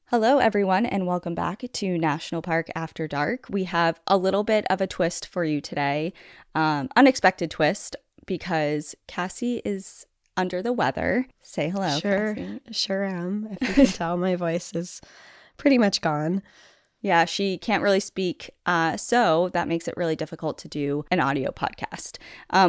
Hello, everyone, and welcome back to National Park After Dark. We have a little bit of a twist for you today. Unexpected twist, because Cassie is under the weather. Say hello, Cassie. Sure am. If you can tell, my voice is pretty much gone. Yeah, she can't really speak, so that makes it really difficult to do an audio podcast.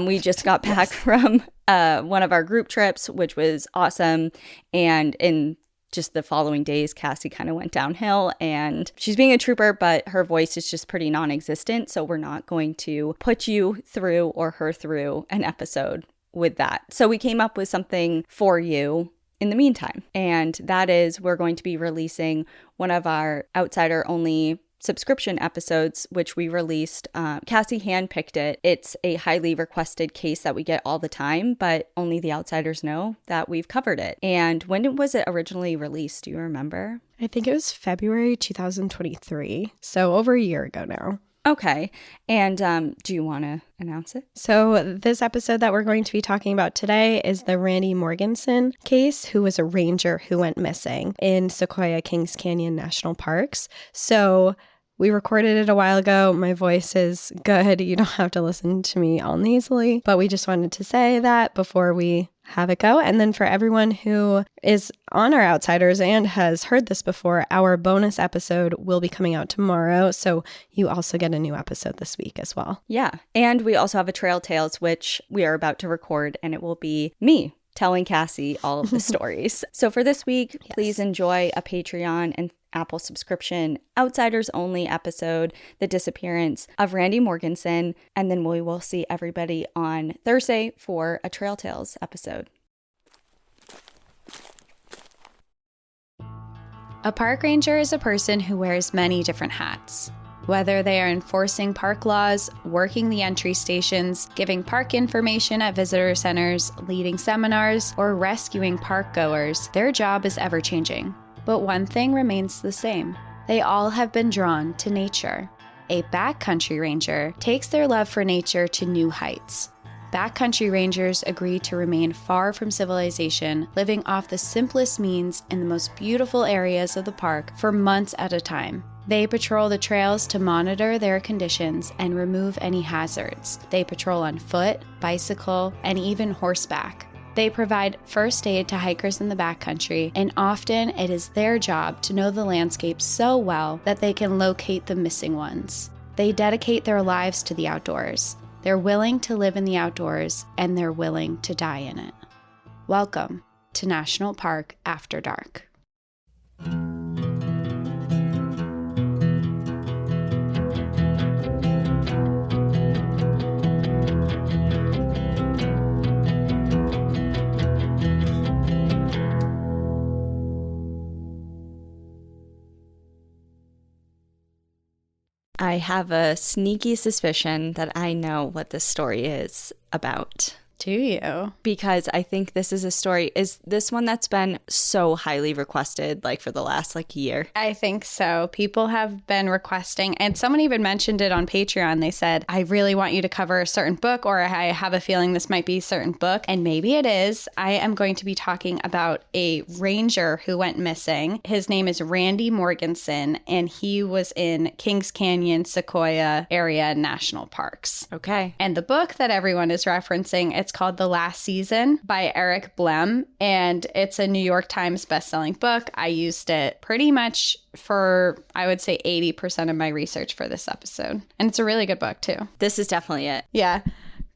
We just got back from one of our group trips, which was awesome, and in just the following days, Cassie kind of went downhill, and she's being a trooper, but her voice is just pretty non-existent, so we're not going to put you through or her through an episode with that. So we came up with something for you in the meantime, and that is we're going to be releasing one of our outsider-only subscription episodes, which we released. Cassie handpicked it. It's a highly requested case that we get all the time, but only the outsiders know that we've covered it. And when was it originally released? Do you remember? I think it was February 2023, so over a year ago now. Okay. And do you want to announce it? So this episode that we're going to be talking about today is the Randy Morgenson case, who was a ranger who went missing in Sequoia, Kings Canyon National Parks. So we recorded it a while ago. My voice is good. You don't have to listen to me all nasally, but we just wanted to say that before we have it go. And then for everyone who is on our Outsiders and has heard this before, our bonus episode will be coming out tomorrow. So you also get a new episode this week as well. Yeah. And we also have a Trail Tales, which we are about to record, and it will be me telling Cassie all of the stories. So for this week, please enjoy a Patreon and Apple subscription Outsiders Only episode, The Disappearance of Randy Morgenson, and then we will see everybody on Thursday for a Trail Tales episode. A park ranger is a person who wears many different hats. Whether they are enforcing park laws, working the entry stations, giving park information at visitor centers, leading seminars, or rescuing park goers, their job is ever-changing. But one thing remains the same. They all have been drawn to nature. A backcountry ranger takes their love for nature to new heights. Backcountry rangers agree to remain far from civilization, living off the simplest means in the most beautiful areas of the park for months at a time. They patrol the trails to monitor their conditions and remove any hazards. They patrol on foot, bicycle, and even horseback. They provide first aid to hikers in the backcountry, and often it is their job to know the landscape so well that they can locate the missing ones. They dedicate their lives to the outdoors. They're willing to live in the outdoors, and they're willing to die in it. Welcome to National Park After Dark. I have a sneaky suspicion that I know what this story is about. Do you? Because I think this is a story. Is this one that's been so highly requested, like for the last year? I think so. People have been requesting, and someone even mentioned it on Patreon. They said, I really want you to cover a certain book, or I have a feeling this might be a certain book. And maybe it is. I am going to be talking about a ranger who went missing. His name is Randy Morgenson, and he was in Kings Canyon, Sequoia area national parks. Okay. And the book that everyone is referencing, it's called The Last Season by Blehm, and it's a New York Times bestselling book. I used it pretty much for, I would say, 80% of my research for this episode. And it's a really good book, too. This is definitely it. Yeah.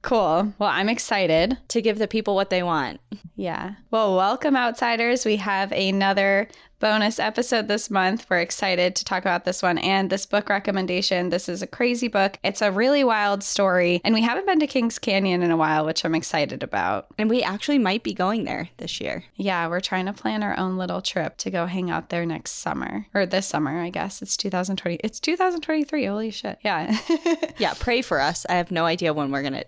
Cool. Well, I'm excited to give the people what they want. Yeah. Well, welcome, Outsiders. We have another bonus episode this month. We're excited to talk about this one and this book recommendation. This is a crazy book. It's a really wild story, and we haven't been to Kings Canyon in a while, which I'm excited about. And we actually might be going there this year. Yeah, we're trying to plan our own little trip to go hang out there next summer, or this summer, I guess. It's 2020. It's 2023. Holy shit. Yeah. Yeah, pray for us. I have no idea when we're going to...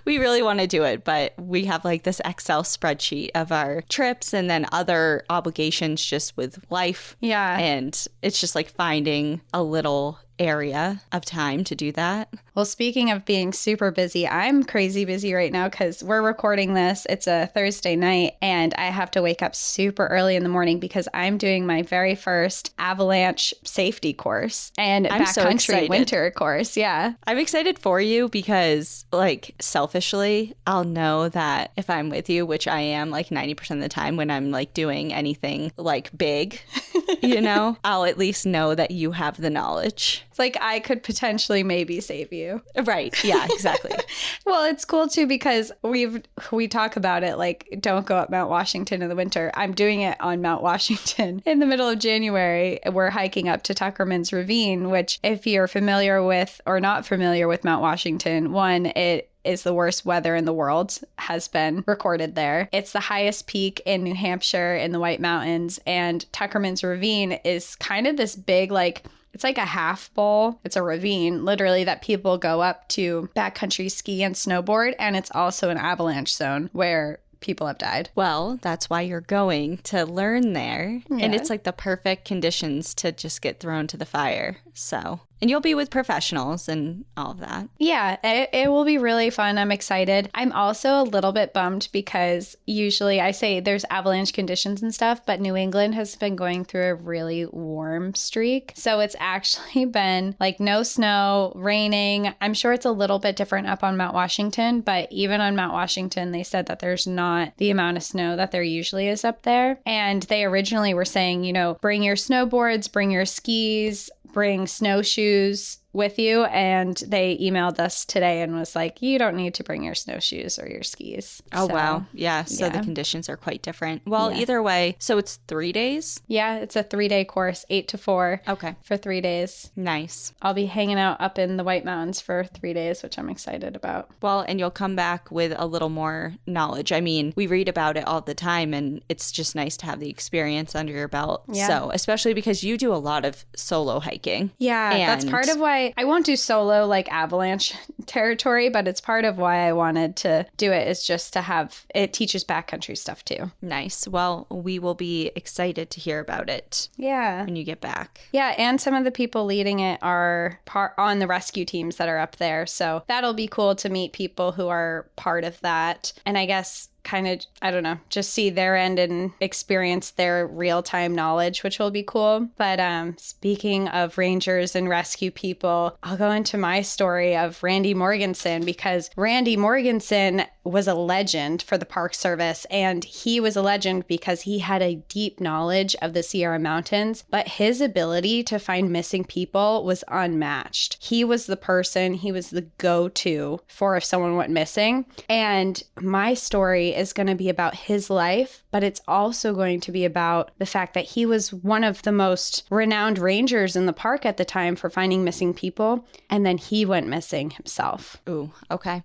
We really want to do it, but we have this Excel spreadsheet of our trips and then other obligations just with life. Yeah. And it's just finding a little area of time to do that. Well, speaking of being super busy, I'm crazy busy right now because we're recording this. It's a Thursday night and I have to wake up super early in the morning because I'm doing my very first avalanche safety course and I'm so backcountry excited. winter course. Yeah. I'm excited for you because, like, selfishly, I'll know that if I'm with you, which I am like 90% of the time when I'm like doing anything like big, you know, I'll at least know that you have the knowledge. It's like I could potentially maybe save you. Right. Yeah, exactly. Well, it's cool too because we talk about it like don't go up Mount Washington in the winter. I'm doing it on Mount Washington in the middle of January. We're hiking up to Tuckerman's Ravine, which if you're familiar with or not familiar with Mount Washington, one, it is the worst weather in the world, has been recorded there. It's the highest peak in New Hampshire in the White Mountains, and Tuckerman's Ravine is kind of this big, like, it's like a half bowl. It's a ravine, literally, that people go up to backcountry ski and snowboard, and it's also an avalanche zone where people have died. Well, that's why you're going to learn there. Yeah. And it's like the perfect conditions to just get thrown to the fire. So, and you'll be with professionals and all of that. Yeah, it will be really fun. I'm excited. I'm also a little bit bummed because usually I say there's avalanche conditions and stuff, but New England has been going through a really warm streak. So it's actually been like no snow, raining. I'm sure it's a little bit different up on Mount Washington, but even on Mount Washington, they said that there's not the amount of snow that there usually is up there. And they originally were saying, you know, bring your snowboards, bring your skis, bring snowshoes with you, and they emailed us today and was like, you don't need to bring your snowshoes or your skis. Oh, So, wow. Yeah. So the conditions are quite different. Well, either way, so it's 3 days? Yeah, it's a 3-day course, 8 to 4. Okay. For 3 days. Nice. I'll be hanging out up in the White Mountains for 3 days, which I'm excited about. Well, and you'll come back with a little more knowledge. I mean, we read about it all the time, and it's just nice to have the experience under your belt. Yeah. So, especially because you do a lot of solo hiking. Yeah, that's part of why I won't do solo like avalanche territory, but it's part of why I wanted to do it, is just to have it teaches backcountry stuff too. Nice. Well, we will be excited to hear about it Yeah. when you get back. Yeah, and some of the people leading it are on the rescue teams that are up there. So that'll be cool to meet people who are part of that. And I guess kind of, I don't know, just see their end and experience their real-time knowledge, which will be cool. But speaking of rangers and rescue people, I'll go into my story of Randy Morgenson, because Randy Morgenson was a legend for the Park Service, and he was a legend because he had a deep knowledge of the Sierra Mountains, but his ability to find missing people was unmatched. He was the person, he was the go-to for if someone went missing. And my story is going to be about his life, but it's also going to be about the fact that he was one of the most renowned rangers in the park at the time for finding missing people, and then he went missing himself. Ooh, okay.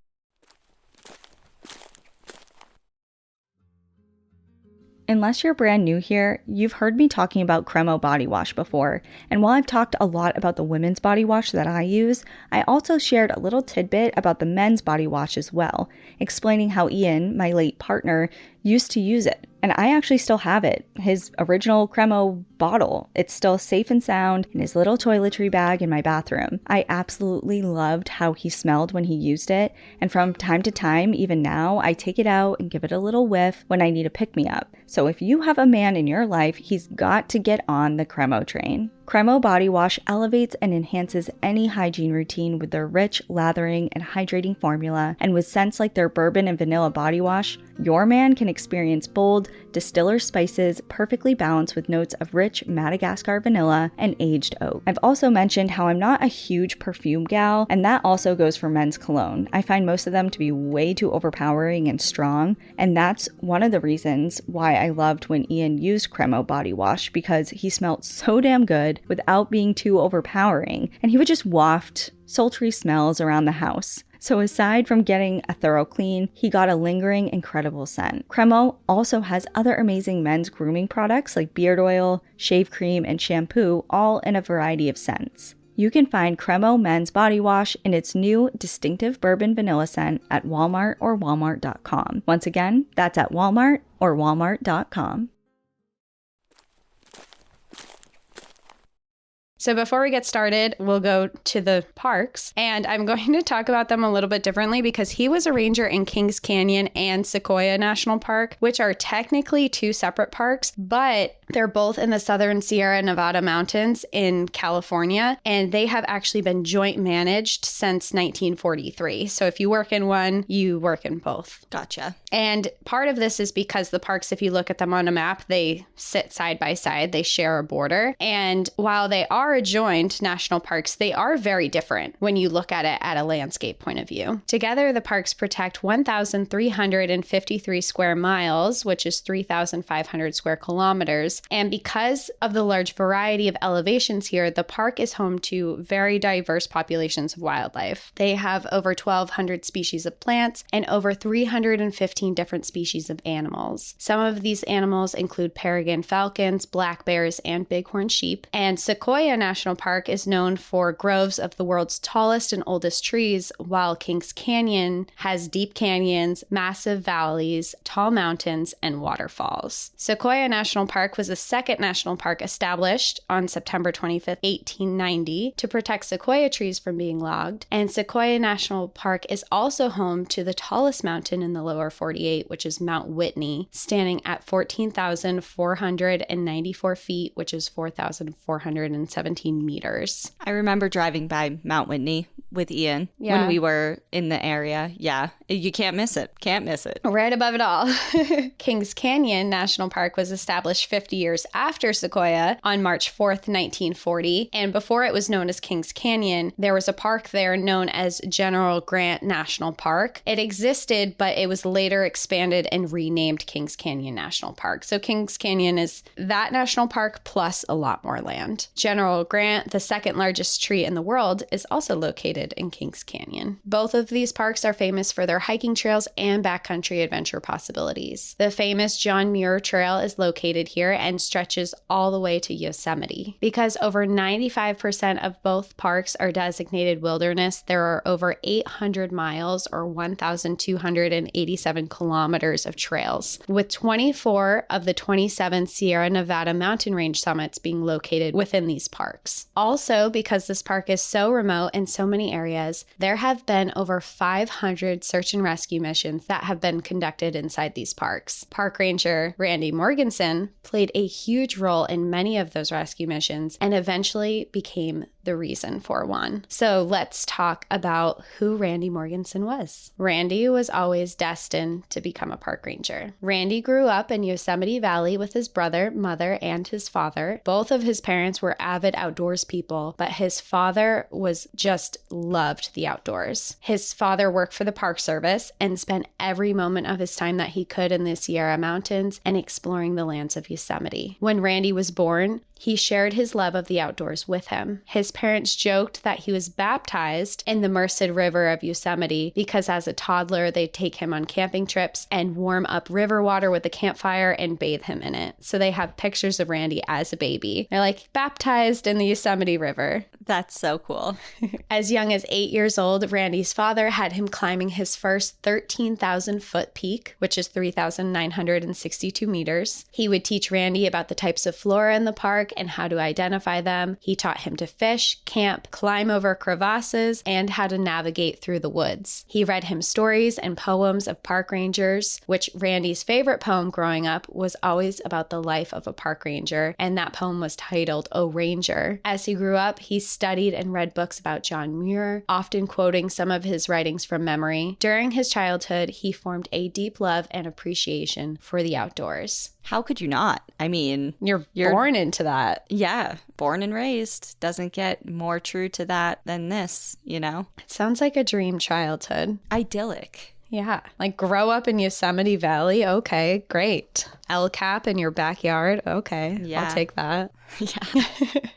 Unless you're brand new here, you've heard me talking about Cremo body wash before, and while I've talked a lot about the women's body wash that I use, I also shared a little tidbit about the men's body wash as well, explaining how Ian, my late partner, used to use it. And I actually still have it, his original Cremo bottle. It's still safe and sound in his little toiletry bag in my bathroom. I absolutely loved how he smelled when he used it, and from time to time, even now, I take it out and give it a little whiff when I need a pick-me-up. So if you have a man in your life, he's got to get on the Cremo train. Cremo body wash elevates and enhances any hygiene routine with their rich, lathering, and hydrating formula, and with scents like their bourbon and vanilla body wash, your man can experience bold, distiller spices perfectly balanced with notes of rich Madagascar vanilla and aged oak. I've also mentioned how I'm not a huge perfume gal, and that also goes for men's cologne. I find most of them to be way too overpowering and strong, and that's one of the reasons why I loved when Ian used Cremo body wash, because he smelled so damn good without being too overpowering, and he would just waft sultry smells around the house. So aside from getting a thorough clean, he got a lingering, incredible scent. Cremo also has other amazing men's grooming products like beard oil, shave cream, and shampoo, all in a variety of scents. You can find Cremo Men's Body Wash in its new distinctive bourbon vanilla scent at Walmart or Walmart.com. Once again, that's at Walmart or Walmart.com. So before we get started, we'll go to the parks, and I'm going to talk about them a little bit differently because he was a ranger in Kings Canyon and Sequoia National Park, which are technically two separate parks, but they're both in the southern Sierra Nevada mountains in California, and they have actually been joint managed since 1943. So if you work in one, you work in both. Gotcha. And part of this is because the parks, if you look at them on a map, they sit side by side. They share a border. And while they are adjoined national parks, they are very different when you look at it at a landscape point of view. Together, the parks protect 1,353 square miles, which is 3,500 square kilometers. And because of the large variety of elevations here, the park is home to very diverse populations of wildlife. They have over 1,200 species of plants and over 315 different species of animals. Some of these animals include peregrine falcons, black bears, and bighorn sheep. And Sequoia National Park is known for groves of the world's tallest and oldest trees, while Kings Canyon has deep canyons, massive valleys, tall mountains, and waterfalls. Sequoia National Park was the second national park established on September 25th, 1890 to protect sequoia trees from being logged. And Sequoia National Park is also home to the tallest mountain in the lower 48, which is Mount Whitney, standing at 14,494 feet, which is 4,417 meters. I remember driving by Mount Whitney with Ian when we were in the area. Yeah, you can't miss it. Can't miss it. Right above it all. Kings Canyon National Park was established 50 years after Sequoia on March 4th, 1940. And before it was known as Kings Canyon, there was a park there known as General Grant National Park. It existed, but it was later expanded and renamed Kings Canyon National Park. So Kings Canyon is that national park plus a lot more land. General Grant, the second largest tree in the world, is also located in Kings Canyon. Both of these parks are famous for their hiking trails and backcountry adventure possibilities. The famous John Muir Trail is located here and stretches all the way to Yosemite. Because over 95% of both parks are designated wilderness, there are over 800 miles or 1,287 kilometers of trails, with 24 of the 27 Sierra Nevada mountain range summits being located within these parks. Also, because this park is so remote in so many areas, there have been over 500 search and rescue missions that have been conducted inside these parks. Park Ranger Randy Morgenson played a huge role in many of those rescue missions and eventually became the reason for one. So let's talk about who Randy Morgenson was. Randy was always destined to become a park ranger. Randy grew up in Yosemite Valley with his brother, mother, and his father. Both of his parents were avid outdoors people, but his father was just loved the outdoors. His father worked for the Park Service and spent every moment of his time that he could in the Sierra Mountains and exploring the lands of Yosemite. When Randy was born, he shared his love of the outdoors with him. His parents joked that he was baptized in the Merced River of Yosemite because as a toddler, they'd take him on camping trips and warm up river water with a campfire and bathe him in it. So they have pictures of Randy as a baby. They're like, baptized in the Yosemite River. That's so cool. As young as 8 years old, Randy's father had him climbing his first 13,000-foot peak, which is 3,962 meters. He would teach Randy about the types of flora in the park and how to identify them. He taught him to fish, camp, climb over crevasses, and how to navigate through the woods. He read him stories and poems of park rangers, which Randy's favorite poem growing up was always about the life of a park ranger, and that poem was titled, "O Ranger." As he grew up, he studied and read books about John Muir, often quoting some of his writings from memory. During his childhood, he formed a deep love and appreciation for the outdoors. How could you not? I mean, You're born into that. Yeah, born and raised. Doesn't get more true to that than this, you know? It sounds like a dream childhood. Idyllic. Yeah, like grow up in Yosemite Valley. Okay, great. El Cap in your backyard. Okay, Yeah. I'll take that. Yeah.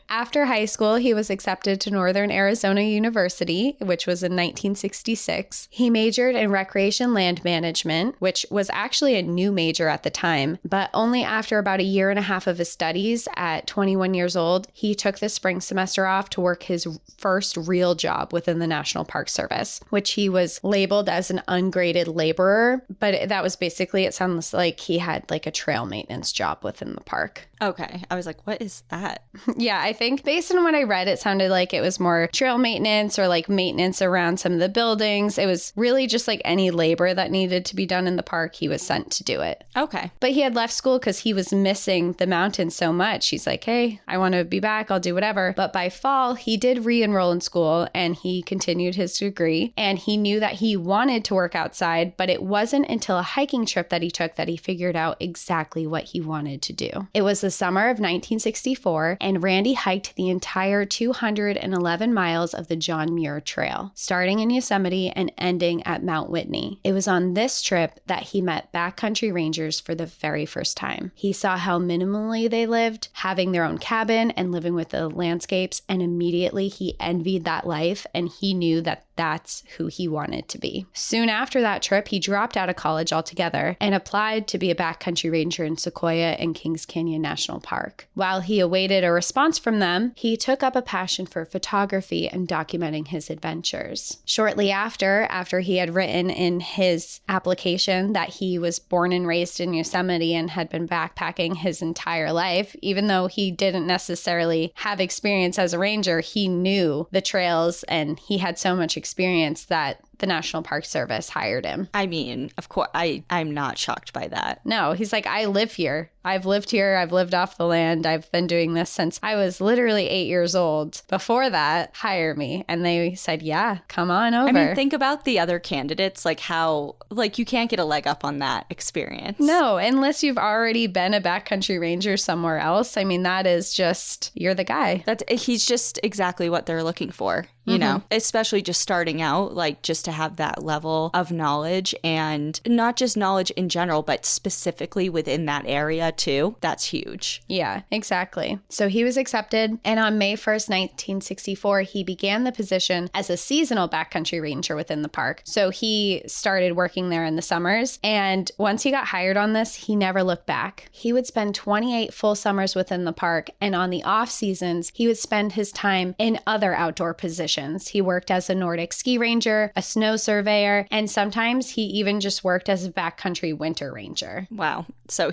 After high school, he was accepted to Northern Arizona University, which was in 1966. He majored in recreation land management, which was actually a new major at the time, but only after about a year and a half of his studies at 21 years old, he took the spring semester off to work his first real job within the National Park Service, which he was labeled as an ungraded laborer, but that was basically, it sounds like he had like a trail maintenance job within the park. Okay. I was like, what is that? Yeah, I think based on what I read, it sounded like it was more trail maintenance or like maintenance around some of the buildings. It was really just like any labor that needed to be done in the park, he was sent to do it. Okay. But he had left school because he was missing the mountains so much. He's like, hey, I want to be back. I'll do whatever. But by fall, he did re-enroll in school and he continued his degree. And he knew that he wanted to work outside, but it wasn't until a hiking trip that he took that he figured out exactly what he wanted to do. It was the summer of 1964, and Randy hiked the entire 211 miles of the John Muir Trail, starting in Yosemite and ending at Mount Whitney. It was on this trip that he met backcountry rangers for the very first time. He saw how minimally they lived, having their own cabin and living with the landscapes, and immediately he envied that life, and he knew that that's who he wanted to be. Soon after that trip, he dropped out of college altogether and applied to be a backcountry ranger in Sequoia and Kings Canyon National Park. While he awaited a response from them, he took up a passion for photography and documenting his adventures. Shortly after he had written in his application that he was born and raised in Yosemite and had been backpacking his entire life, even though he didn't necessarily have experience as a ranger, he knew the trails and he had so much experience that the National Park Service hired him. I mean, of course, I'm not shocked by that. No, he's like, I live here. I've lived here. I've lived off the land. I've been doing this since I was literally 8 years old. Before that, hire me. And they said, yeah, come on over. I mean, think about the other candidates, like how, like you can't get a leg up on that experience. No, unless you've already been a backcountry ranger somewhere else. I mean, that is just, you're the guy. He's just exactly what they're looking for, you know, especially just starting out, like just to have that level of knowledge, and not just knowledge in general, but specifically within that area too. That's huge. Yeah, exactly. So he was accepted, and on May 1st, 1964, he began the position as a seasonal backcountry ranger within the park. So he started working there in the summers, and once he got hired on this, he never looked back. He would spend 28 full summers within the park, and on the off seasons, he would spend his time in other outdoor positions. He worked as a Nordic ski ranger, a snow surveyor, and sometimes he even just worked as a backcountry winter ranger. Wow. So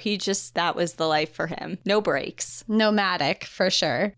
that was the life for him. No breaks. Nomadic, for sure.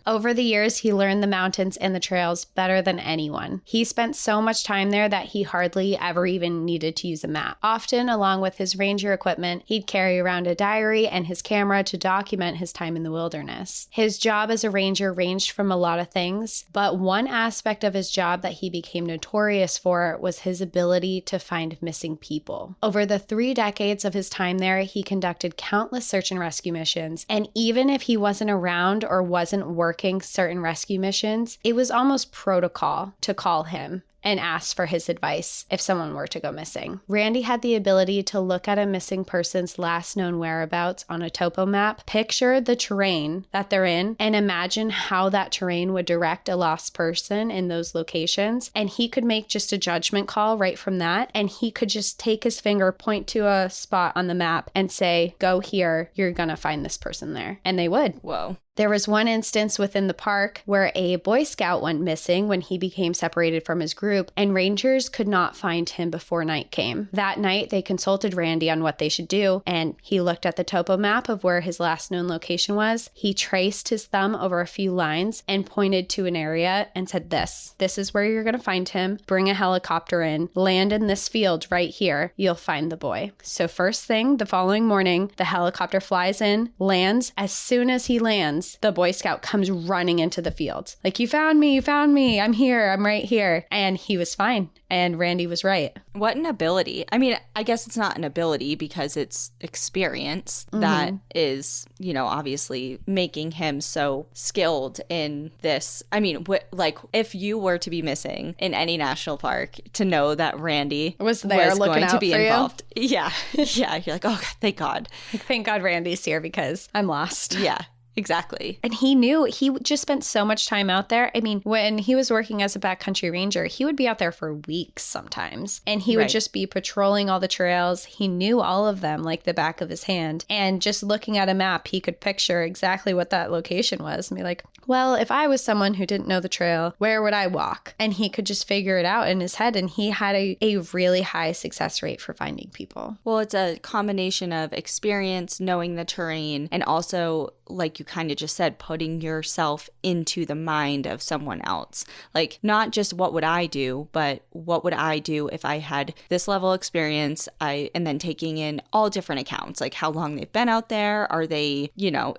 Over the years, he learned the mountains and the trails better than anyone. He spent so much time there that he hardly ever even needed to use a map. Often, along with his ranger equipment, he'd carry around a diary and his camera to document his time in the wilderness. His job as a ranger ranged from a lot of things, but one aspect of his job that he became notorious for was his ability to find missing people. Over the 3 decades of his time there, he conducted countless search and rescue missions, and even if he wasn't around or wasn't working certain rescue missions, it was almost protocol to call him and ask for his advice if someone were to go missing. Randy had the ability to look at a missing person's last known whereabouts on a topo map, picture the terrain that they're in, and imagine how that terrain would direct a lost person in those locations. And he could make just a judgment call right from that. And he could just take his finger, point to a spot on the map and say, go here, you're gonna find this person there. And they would. Whoa. There was one instance within the park where a Boy Scout went missing when he became separated from his group, and rangers could not find him before night came. That night, they consulted Randy on what they should do, and he looked at the topo map of where his last known location was. He traced his thumb over a few lines and pointed to an area and said, this is where you're going to find him. Bring a helicopter in, land in this field right here. You'll find the boy. So first thing, the following morning, the helicopter flies in, lands. As soon as he lands, the Boy Scout comes running into the field. Like, you found me, I'm here, I'm right here. And he was fine. And Randy was right. What an ability. I mean, I guess it's not an ability because it's experience that is, you know, obviously making him so skilled in this. I mean, like if you were to be missing in any national park, to know that Randy was there looking going out to be for involved. You? Yeah. Yeah. You're like, oh, God, thank God. Like, thank God Randy's here because I'm lost. Yeah. Exactly. And he knew, he just spent so much time out there. I mean, when he was working as a backcountry ranger, he would be out there for weeks sometimes. And he would just be patrolling all the trails. He knew all of them like the back of his hand. And just looking at a map, he could picture exactly what that location was and be like, well, if I was someone who didn't know the trail, where would I walk? And he could just figure it out in his head. And he had a really high success rate for finding people. Well, it's a combination of experience, knowing the terrain, and also, like you kind of just said, putting yourself into the mind of someone else. Like, not just what would I do, but what would I do if I had this level of experience, and then taking in all different accounts, like how long they've been out there. Are they,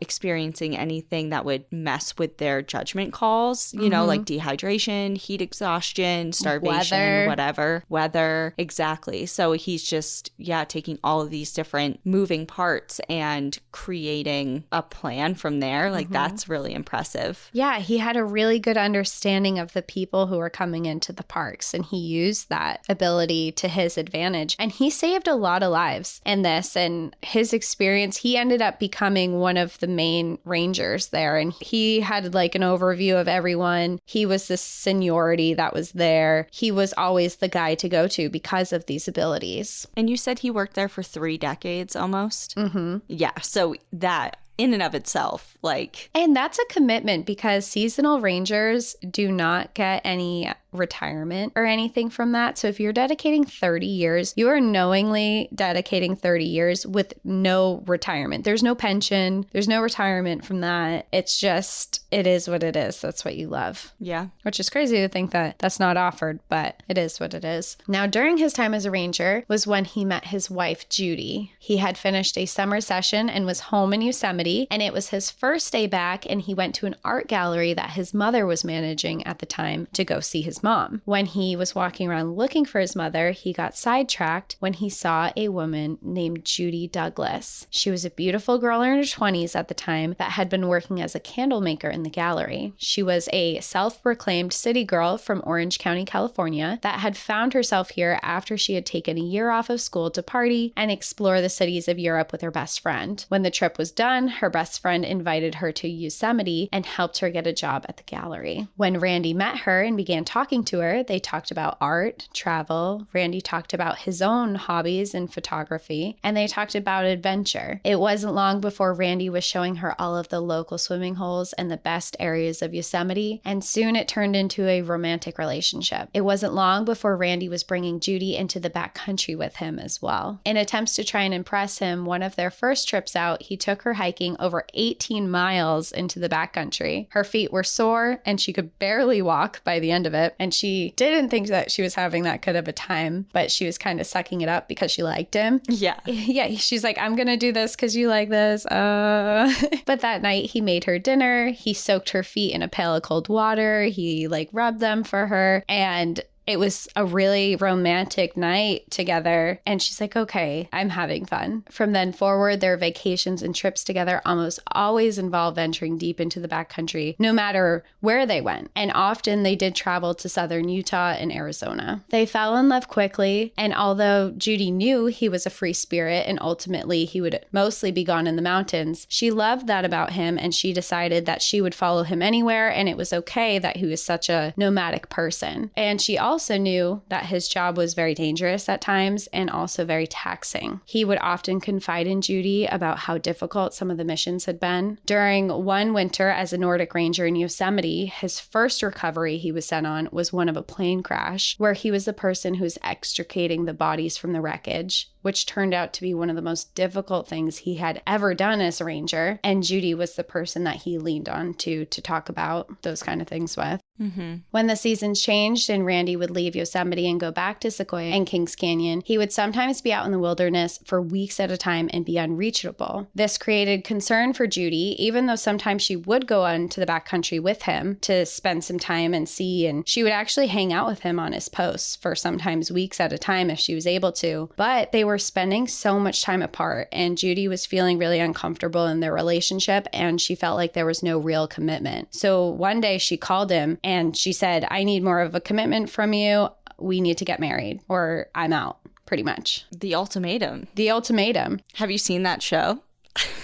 experiencing anything that would mess with their judgment calls, like dehydration, heat exhaustion, starvation, whatever, weather. Exactly. So he's just, taking all of these different moving parts and creating a plan from there. Like, that's really impressive. Yeah, he had a really good understanding of the people who were coming into the parks, and he used that ability to his advantage. And he saved a lot of lives in this, and his experience, he ended up becoming one of the main rangers there, and he had like an overview of everyone. He was the seniority that was there. He was always the guy to go to because of these abilities. And you said he worked there for 3 decades almost? Mm-hmm. Yeah, so that in and of itself, like... And that's a commitment, because seasonal rangers do not get any retirement or anything from that. So if you're dedicating 30 years, you are knowingly dedicating 30 years with no retirement. There's no pension. There's no retirement from that. It's just, it is what it is. That's what you love. Yeah. Which is crazy to think that that's not offered, but it is what it is. Now, during his time as a ranger was when he met his wife, Judy. He had finished a summer session and was home in Yosemite, and it was his first day back, and he went to an art gallery that his mother was managing at the time to go see his mom. When he was walking around looking for his mother, he got sidetracked when he saw a woman named Judy Douglas. She was a beautiful girl in her 20s at the time that had been working as a candle maker in the gallery. She was a self-proclaimed city girl from Orange County, California, that had found herself here after she had taken a year off of school to party and explore the cities of Europe with her best friend. When the trip was done, her best friend invited her to Yosemite and helped her get a job at the gallery. When Randy met her and began talking to her, they talked about art, travel. Randy talked about his own hobbies in photography, and they talked about adventure. It wasn't long before Randy was showing her all of the local swimming holes and the best areas of Yosemite, and soon it turned into a romantic relationship. It wasn't long before Randy was bringing Judy into the backcountry with him as well. In attempts to try and impress him, one of their first trips out, he took her hiking over 18 miles into the backcountry. Her feet were sore and she could barely walk by the end of it, and she didn't think that she was having that good of a time, but she was kind of sucking it up because she liked him. Yeah. Yeah, she's like, I'm gonna do this because you like this. But that night he made her dinner. He soaked her feet in a pail of cold water. He rubbed them for her, and it was a really romantic night together. And she's like, okay, I'm having fun. From then forward, their vacations and trips together almost always involved venturing deep into the backcountry, no matter where they went. And often they did travel to southern Utah and Arizona. They fell in love quickly. And although Judy knew he was a free spirit and ultimately he would mostly be gone in the mountains, she loved that about him, and she decided that she would follow him anywhere, and it was okay that he was such a nomadic person. And she also knew that his job was very dangerous at times and also very taxing. He would often confide in Judy about how difficult some of the missions had been. During one winter as a Nordic Ranger in Yosemite, his first recovery he was sent on was one of a plane crash, where he was the person who was extricating the bodies from the wreckage, which turned out to be one of the most difficult things he had ever done as a ranger. And Judy was the person that he leaned on to talk about those kind of things with. Mm-hmm. When the seasons changed and Randy would leave Yosemite and go back to Sequoia and Kings Canyon, he would sometimes be out in the wilderness for weeks at a time and be unreachable. This created concern for Judy, even though sometimes she would go on to the backcountry with him to spend some time and see, and she would actually hang out with him on his posts for sometimes weeks at a time if she was able to. But they were spending so much time apart, and Judy was feeling really uncomfortable in their relationship, and she felt like there was no real commitment. So one day she called him and she said, I need more of a commitment from you. We need to get married or I'm out, pretty much. The ultimatum. The ultimatum. Have you seen that show?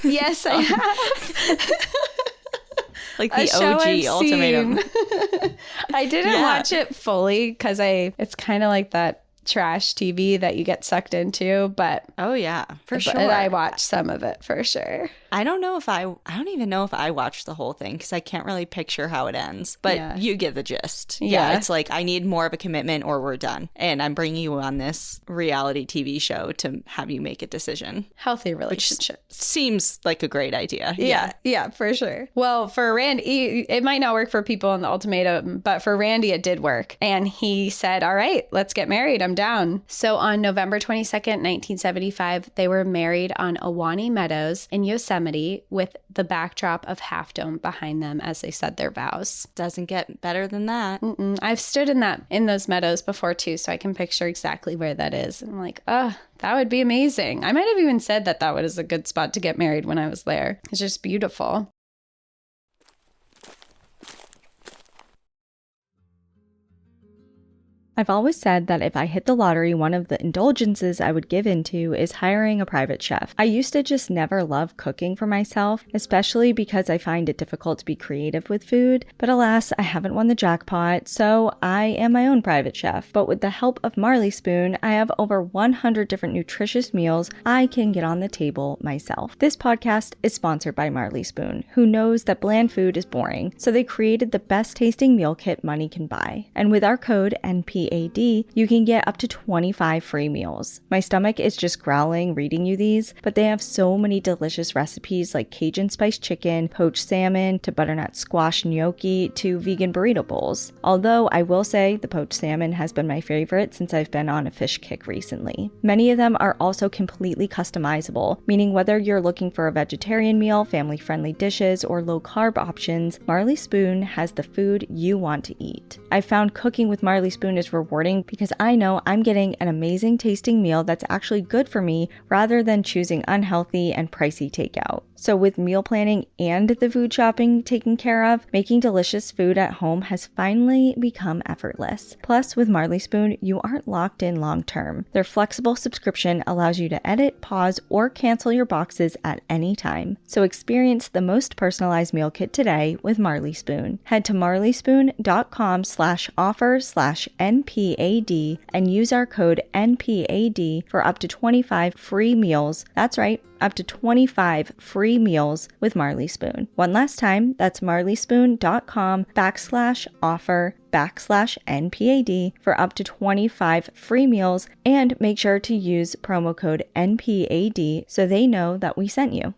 Yes, I have. Like the OG ultimatum. I didn't watch it fully because it's kind of like that trash TV that you get sucked into, but oh yeah, for sure. And I watched some of it for sure. I don't even know if I watched the whole thing because I can't really picture how it ends, but you get the gist. Yeah, it's like I need more of a commitment or we're done. And I'm bringing you on this reality TV show to have you make a decision. Healthy relationship. Seems like a great idea. Yeah, for sure. Well, for Randy, it might not work for people in the ultimatum, but for Randy, it did work. And he said, all right, let's get married. I'm down. So on November 22nd, 1975, they were married on Ahwahnee Meadows in Yosemite with the backdrop of Half Dome behind them as they said their vows. Doesn't get better than that. I've stood in those meadows before too, so I can picture exactly where that is. And I'm like, oh, that would be amazing. I might have even said that was a good spot to get married when I was there. It's just beautiful. I've always said that if I hit the lottery, one of the indulgences I would give into is hiring a private chef. I used to just never love cooking for myself, especially because I find it difficult to be creative with food. But alas, I haven't won the jackpot, so I am my own private chef. But with the help of Marley Spoon, I have over 100 different nutritious meals I can get on the table myself. This podcast is sponsored by Marley Spoon, who knows that bland food is boring, so they created the best tasting meal kit money can buy. And with our code NPAD, you can get up to 25 free meals. My stomach is just growling reading you these, but they have so many delicious recipes like Cajun spiced chicken, poached salmon, to butternut squash gnocchi, to vegan burrito bowls. Although I will say the poached salmon has been my favorite since I've been on a fish kick recently. Many of them are also completely customizable, meaning whether you're looking for a vegetarian meal, family-friendly dishes, or low-carb options, Marley Spoon has the food you want to eat. I've found cooking with Marley Spoon is rewarding because I know I'm getting an amazing tasting meal that's actually good for me rather than choosing unhealthy and pricey takeout. So with meal planning and the food shopping taken care of, making delicious food at home has finally become effortless. Plus, with Marley Spoon, you aren't locked in long term. Their flexible subscription allows you to edit, pause, or cancel your boxes at any time. So experience the most personalized meal kit today with Marley Spoon. Head to marleyspoon.com/offer/NPAD and use our code NPAD for up to 25 free meals. That's right, up to 25 free meals with Marley Spoon. One last time, that's marleyspoon.com/offer/NPAD for up to 25 free meals, and make sure to use promo code NPAD so they know that we sent you.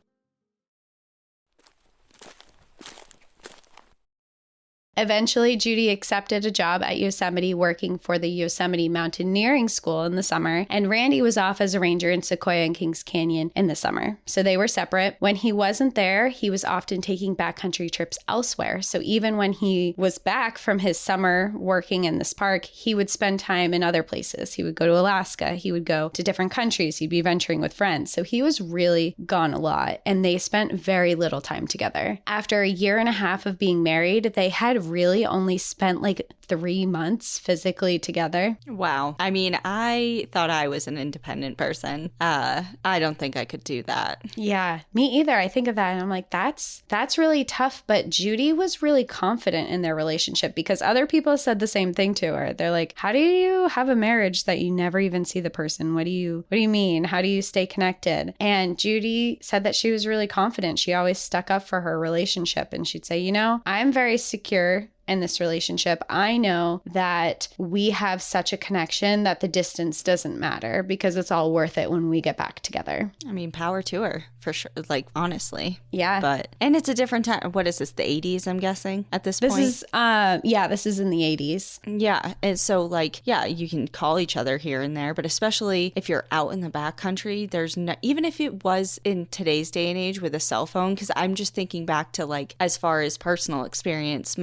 Eventually, Judy accepted a job at Yosemite working for the Yosemite Mountaineering School in the summer, and Randy was off as a ranger in Sequoia and Kings Canyon in the summer. So they were separate. When he wasn't there, he was often taking backcountry trips elsewhere. So even when he was back from his summer working in this park, he would spend time in other places. He would go to Alaska. He would go to different countries. He'd be venturing with friends. So he was really gone a lot, and they spent very little time together. After a year and a half of being married, they had really only spent like 3 months physically together. Wow. I mean, I thought I was an independent person. I don't think I could do that. Yeah, me either. I think of that and I'm like, that's really tough. But Judy was really confident in their relationship because other people said the same thing to her. They're like, how do you have a marriage that you never even see the person? What do you mean? How do you stay connected? And Judy said that she was really confident. She always stuck up for her relationship, and she'd say, I'm very secure in this relationship. I know that we have such a connection that the distance doesn't matter because it's all worth it when we get back together. I mean, power to her for sure. Like, honestly. Yeah. And it's a different time. What is this? The 80s, I'm guessing at this point? This is in the 80s. Yeah. And so like, yeah, you can call each other here and there, but especially if you're out in the backcountry, there's no, even if it was in today's day and age with a cell phone, because I'm just thinking back to like, as far as personal experience,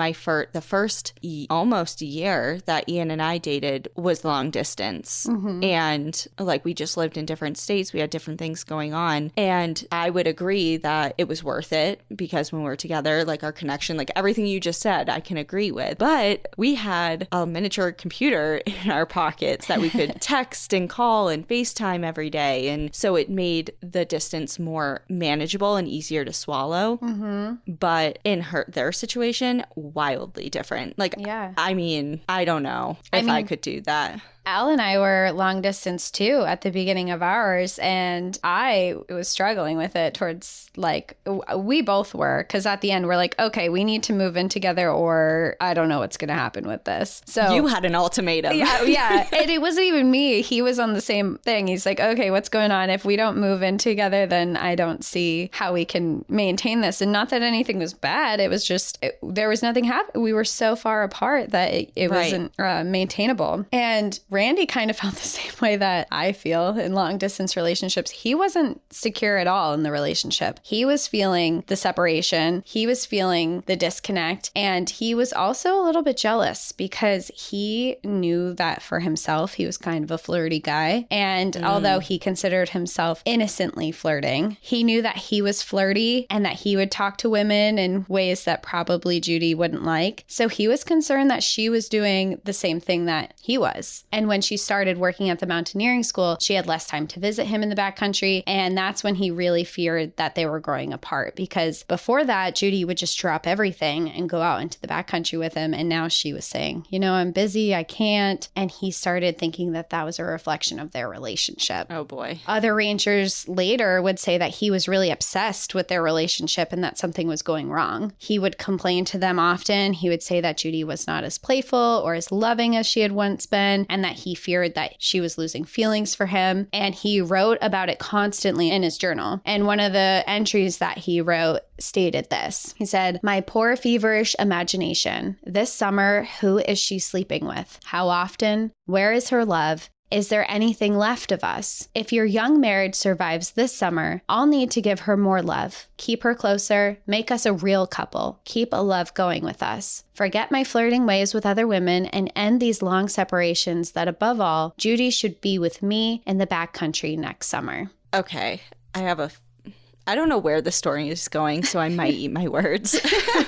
the first almost year that Ian and I dated was long distance. Mm-hmm. And like we just lived in different states. We had different things going on. And I would agree that it was worth it because when we're together, like our connection, like everything you just said, I can agree with. But we had a miniature computer in our pockets that we could text and call and FaceTime every day. And so it made the distance more manageable and easier to swallow. Mm-hmm. But in their situation, wildly different. Like, yeah. I mean, I don't know if I could do that. Al and I were long distance too at the beginning of ours, and I was struggling with it towards like, we both were, because at the end we're like, okay, we need to move in together or I don't know what's going to happen with this. So you had an ultimatum. Yeah. And it wasn't even me. He was on the same thing. He's like, okay, what's going on? If we don't move in together, then I don't see how we can maintain this. And not that anything was bad. It was just, there was nothing happening. We were so far apart that it wasn't maintainable. And Randy kind of felt the same way that I feel in long distance relationships. He wasn't secure at all in the relationship. He was feeling the separation. He was feeling the disconnect. And he was also a little bit jealous because he knew that for himself, he was kind of a flirty guy. And although he considered himself innocently flirting, he knew that he was flirty and that he would talk to women in ways that probably Judy wouldn't like. So he was concerned that she was doing the same thing that he was. And when she started working at the mountaineering school, she had less time to visit him in the backcountry. And that's when he really feared that they were growing apart, because before that, Judy would just drop everything and go out into the backcountry with him. And now she was saying, you know, I'm busy, I can't. And he started thinking that that was a reflection of their relationship. Oh boy. Other rangers later would say that he was really obsessed with their relationship and that something was going wrong. He would complain to them often. He would say that Judy was not as playful or as loving as she had once been, and that he feared that she was losing feelings for him. And he wrote about it constantly in his journal. And one of the entries that he wrote stated this. He said, "My poor feverish imagination. This summer, who is she sleeping with? How often? Where is her love? Is there anything left of us? If your young marriage survives this summer, I'll need to give her more love. Keep her closer. Make us a real couple. Keep a love going with us. Forget my flirting ways with other women and end these long separations that above all, Judy should be with me in the backcountry next summer." Okay. I don't know where the story is going, so I might eat my words.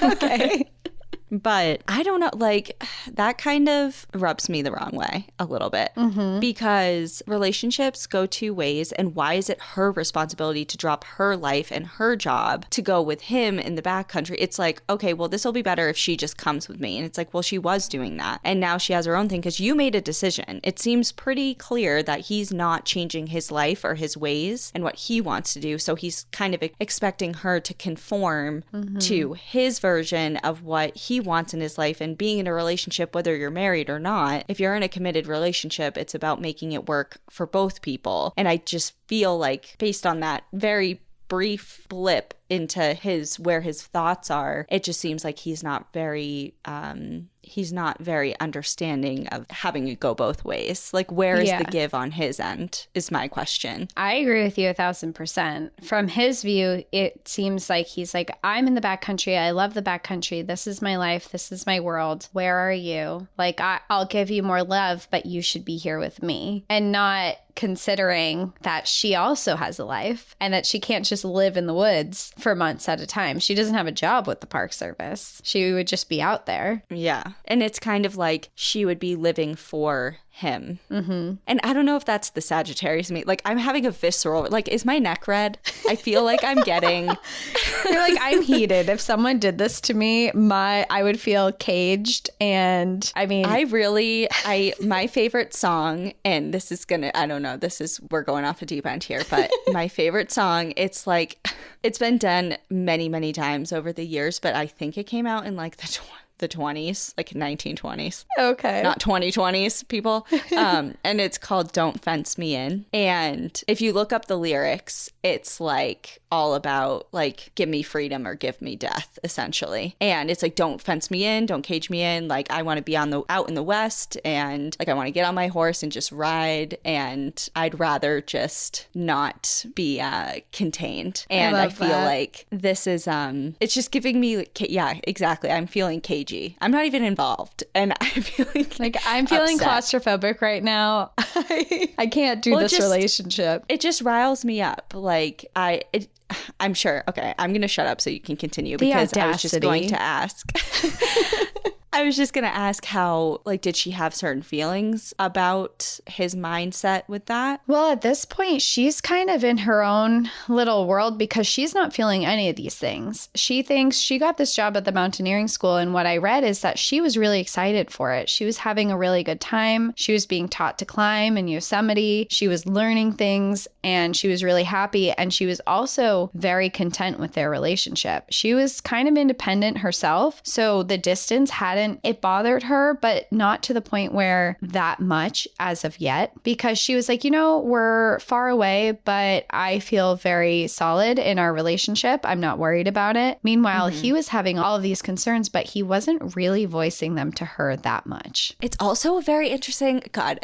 Okay. But I don't know, like, that kind of rubs me the wrong way a little bit, because relationships go two ways. And why is it her responsibility to drop her life and her job to go with him in the backcountry? It's like, okay, well, this will be better if she just comes with me. And it's like, well, she was doing that. And now she has her own thing because you made a decision. It seems pretty clear that he's not changing his life or his ways and what he wants to do. So he's kind of expecting her to conform to his version of what he wants in his life. And being in a relationship, whether you're married or not, if you're in a committed relationship, it's about making it work for both people. And I just feel like, based on that very brief blip into where his thoughts are, it just seems like he's not very understanding of having it go both ways. Like, where is the give on his end is my question. I agree with you 1,000%. From his view, it seems like he's like, I'm in the backcountry. I love the backcountry. This is my life. This is my world. Where are you? Like, I'll give you more love, but you should be here with me. And not considering that she also has a life and that she can't just live in the woods for months at a time. She doesn't have a job with the Park Service. She would just be out there. Yeah. And it's kind of like she would be living for him. And I don't know if that's the Sagittarius in me. Like, I'm having a visceral, like, is my neck red? I feel like I'm getting... You're like, I'm heated. If someone did this to me, I would feel caged. And I mean... my favorite song, and this is gonna, I don't know, we're going off a deep end here, but my favorite song, it's like, it's been done many, many times over the years, but I think it came out in like the 20s, like 1920s. Okay. Not 2020s, people. And it's called Don't Fence Me In. And if you look up the lyrics, it's like all about like, give me freedom or give me death, essentially. And it's like, don't fence me in, don't cage me in. Like, I want to be out in the West, and like, I want to get on my horse and just ride. And I'd rather just not be contained. And I feel like this is, it's just giving me, yeah, exactly. I'm feeling cagey. I'm not even involved. And I'm feeling I'm feeling claustrophobic right now. I can't do this relationship. It just riles me up. Like, I'm sure. Okay, I'm going to shut up so you can continue, because I was just going to ask. I was just going to ask how, like, did she have certain feelings about his mindset with that? Well, at this point, she's kind of in her own little world because she's not feeling any of these things. She thinks she got this job at the mountaineering school. And what I read is that she was really excited for it. She was having a really good time. She was being taught to climb in Yosemite. She was learning things and she was really happy. And she was also very content with their relationship. She was kind of independent herself. So the distance it bothered her, but not to the point where that much as of yet, because she was like, we're far away, but I feel very solid in our relationship. I'm not worried about it. Meanwhile, he was having all of these concerns, but he wasn't really voicing them to her that much. It's also a very interesting, God,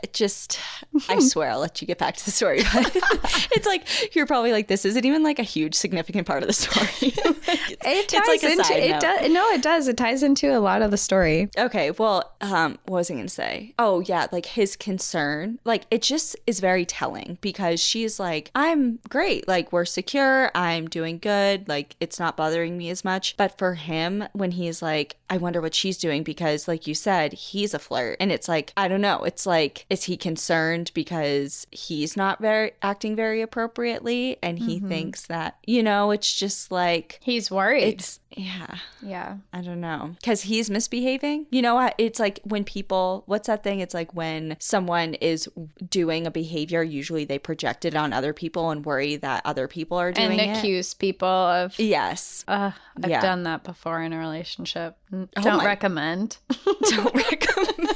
I swear I'll let you get back to the story. But it's like, you're probably like, this isn't even like a huge significant part of the story. It does. It ties into a lot of the story. Okay, well, what was I going to say? Oh, yeah, like his concern, like it just is very telling because she's like, I'm great, like we're secure, I'm doing good, like it's not bothering me as much. But for him, when he's like, I wonder what she's doing because like you said, he's a flirt. And it's like, I don't know, it's like, is he concerned because he's not acting very appropriately and he thinks that, it's just like. He's worried. Yeah. I don't know. Because he's misbehaving. It's like when people, what's that thing? It's like when someone is doing a behavior, usually they project it on other people and worry that other people are doing it. And accuse people of. Yes. I've done that before in a relationship. Don't recommend. Don't recommend.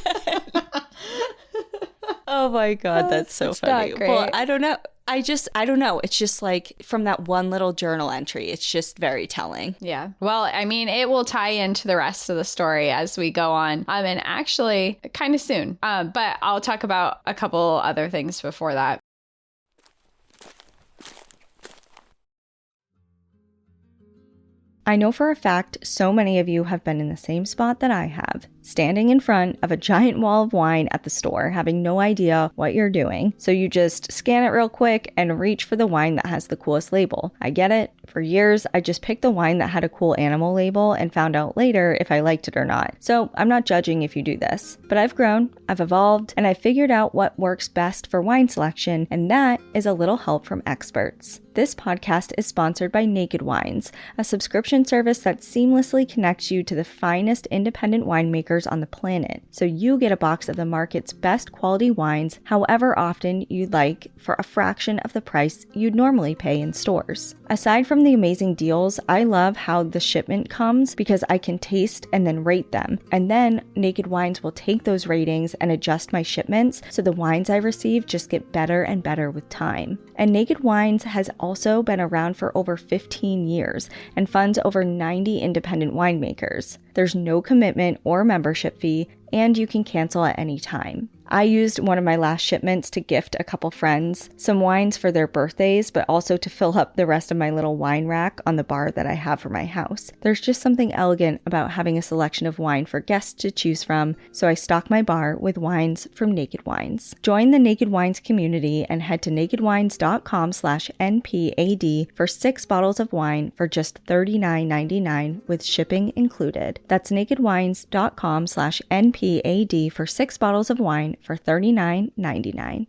Oh my God, that's so funny. Well, I don't know. I don't know. It's just like from that one little journal entry, it's just very telling. Yeah. Well, I mean, it will tie into the rest of the story as we go on. And actually kind of soon. But I'll talk about a couple other things before that. I know for a fact so many of you have been in the same spot that I have, standing in front of a giant wall of wine at the store, having no idea what you're doing. So you just scan it real quick and reach for the wine that has the coolest label. I get it. For years, I just picked the wine that had a cool animal label and found out later if I liked it or not. So I'm not judging if you do this. But I've grown, I've evolved, and I've figured out what works best for wine selection, and that is a little help from experts. This podcast is sponsored by Naked Wines, a subscription service that seamlessly connects you to the finest independent winemakers on the planet. So you get a box of the market's best quality wines however often you'd like for a fraction of the price you'd normally pay in stores. Aside from the amazing deals, I love how the shipment comes because I can taste and then rate them. And then Naked Wines will take those ratings and adjust my shipments so the wines I receive just get better and better with time. And Naked Wines has also been around for over 15 years and funds over 90 independent winemakers. There's no commitment or membership fee, and you can cancel at any time. I used one of my last shipments to gift a couple friends some wines for their birthdays, but also to fill up the rest of my little wine rack on the bar that I have for my house. There's just something elegant about having a selection of wine for guests to choose from, so I stock my bar with wines from Naked Wines. Join the Naked Wines community and head to nakedwines.com/NPAD for 6 bottles of wine for just $39.99 with shipping included. That's nakedwines.com/NPAD for 6 bottles of wine for $39.99.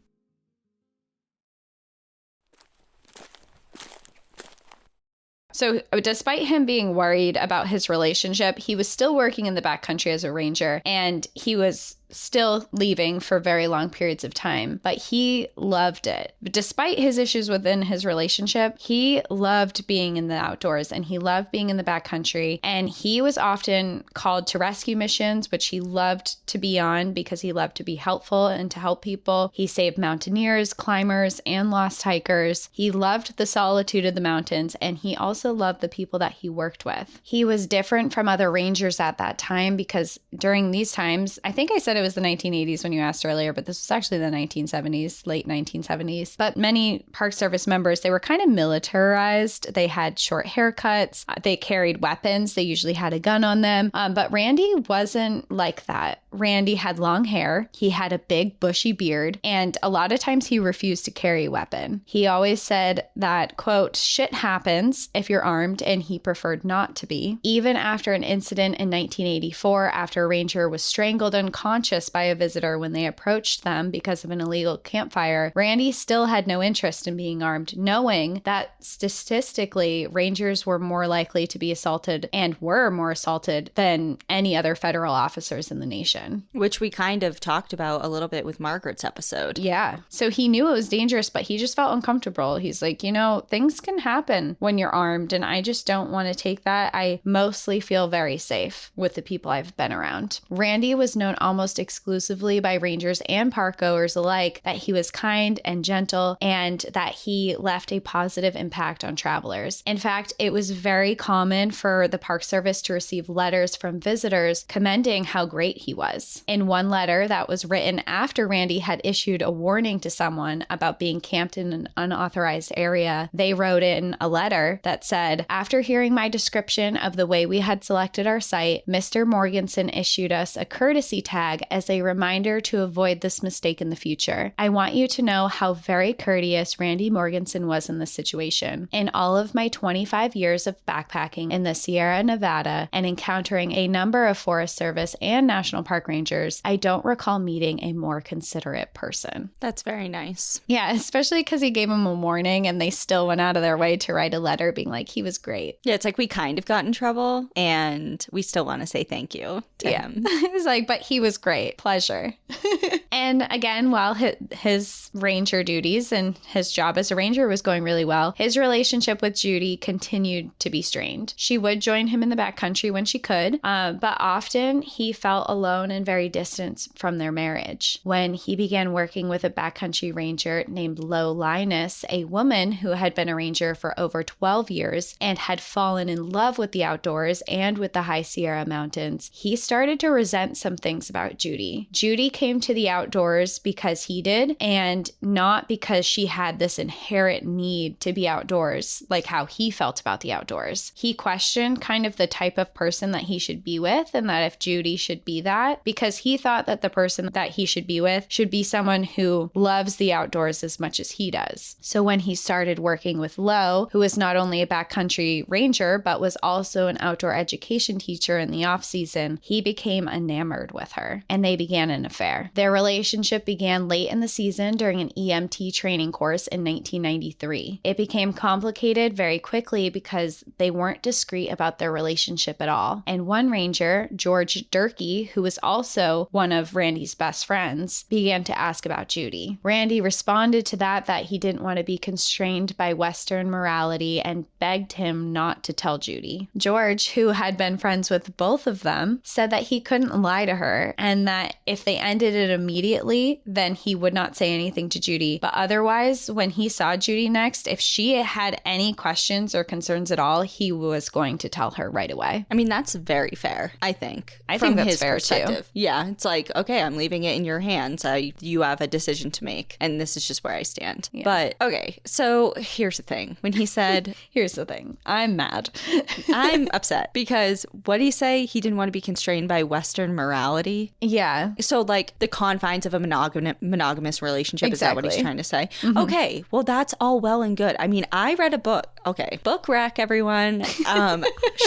So despite him being worried about his relationship, he was still working in the backcountry as a ranger, and he was still leaving for very long periods of time, but he loved it. But despite his issues within his relationship, he loved being in the outdoors and he loved being in the backcountry, and he was often called to rescue missions, which he loved to be on because he loved to be helpful and to help people. He saved mountaineers, climbers, and lost hikers. He loved the solitude of the mountains, and he also loved the people that he worked with. He was different from other rangers at that time because during these times, I think I said said it was the 1980s when you asked earlier, but this was actually the 1970s, late 1970s. But many Park Service members, they were kind of militarized. They had short haircuts. They carried weapons. They usually had a gun on them. But Randy wasn't like that. Randy had long hair. He had a big bushy beard. And a lot of times he refused to carry a weapon. He always said that, quote, shit happens if you're armed, and he preferred not to be. Even after an incident in 1984, after a ranger was strangled unconscious by a visitor when they approached them because of an illegal campfire, Randy still had no interest in being armed, knowing that statistically, rangers were more likely to be assaulted and were more assaulted than any other federal officers in the nation. Which we kind of talked about a little bit with Margaret's episode. Yeah. So he knew it was dangerous, but he just felt uncomfortable. He's like, you know, things can happen when you're armed, and I just don't want to take that. I mostly feel very safe with the people I've been around. Randy was known almost exclusively by rangers and park goers alike that he was kind and gentle, and that he left a positive impact on travelers. In fact, it was very common for the Park Service to receive letters from visitors commending how great he was. In one letter that was written after Randy had issued a warning to someone about being camped in an unauthorized area, they wrote in a letter that said, after hearing my description of the way we had selected our site, Mr. Morgenson issued us a courtesy tag as a reminder to avoid this mistake in the future. I want you to know how very courteous Randy Morgenson was in this situation. In all of my 25 years of backpacking in the Sierra Nevada and encountering a number of Forest Service and National Park Rangers, I don't recall meeting a more considerate person. That's very nice. Yeah, especially because he gave him a warning and they still went out of their way to write a letter being like, he was great. Yeah, it's like we kind of got in trouble and we still want to say thank you to him. He's like, but he was great. Pleasure. And again, while his ranger duties and his job as a ranger was going really well, his relationship with Judy continued to be strained. She would join him in the backcountry when she could, but often he felt alone and very distant from their marriage. When he began working with a backcountry ranger named Lo Linus, a woman who had been a ranger for over 12 years and had fallen in love with the outdoors and with the high Sierra Mountains, he started to resent some things about Judy. Judy came to the outdoors because he did, and not because she had this inherent need to be outdoors, like how he felt about the outdoors. He questioned kind of the type of person that he should be with, and that if Judy should be that, because he thought that the person that he should be with should be someone who loves the outdoors as much as he does. So when he started working with Lo, who was not only a backcountry ranger, but was also an outdoor education teacher in the off season, he became enamored with her, and they began an affair. Their relationship began late in the season during an EMT training course in 1993. It became complicated very quickly because they weren't discreet about their relationship at all. And one ranger, George Durkee, who was also one of Randy's best friends, began to ask about Judy. Randy responded to that he didn't want to be constrained by Western morality and begged him not to tell Judy. George, who had been friends with both of them, said that he couldn't lie to her and that if they ended it immediately, then he would not say anything to Judy. But otherwise, when he saw Judy next, if she had any questions or concerns at all, he was going to tell her right away. I mean, that's very fair, I think. I think that's fair too. Yeah, it's like, okay, I'm leaving it in your hands. You have a decision to make, and this is just where I stand. Yeah. But, okay, so here's the thing. When he said... Here's the thing. I'm mad. I'm upset because what did he say? He didn't want to be constrained by Western morality? Yeah. So, like, the confines of a monogamous relationship, Is that what he's trying to say? Mm-hmm. Okay, well, that's all well and good. I mean, I read a book. Okay, book rec, everyone.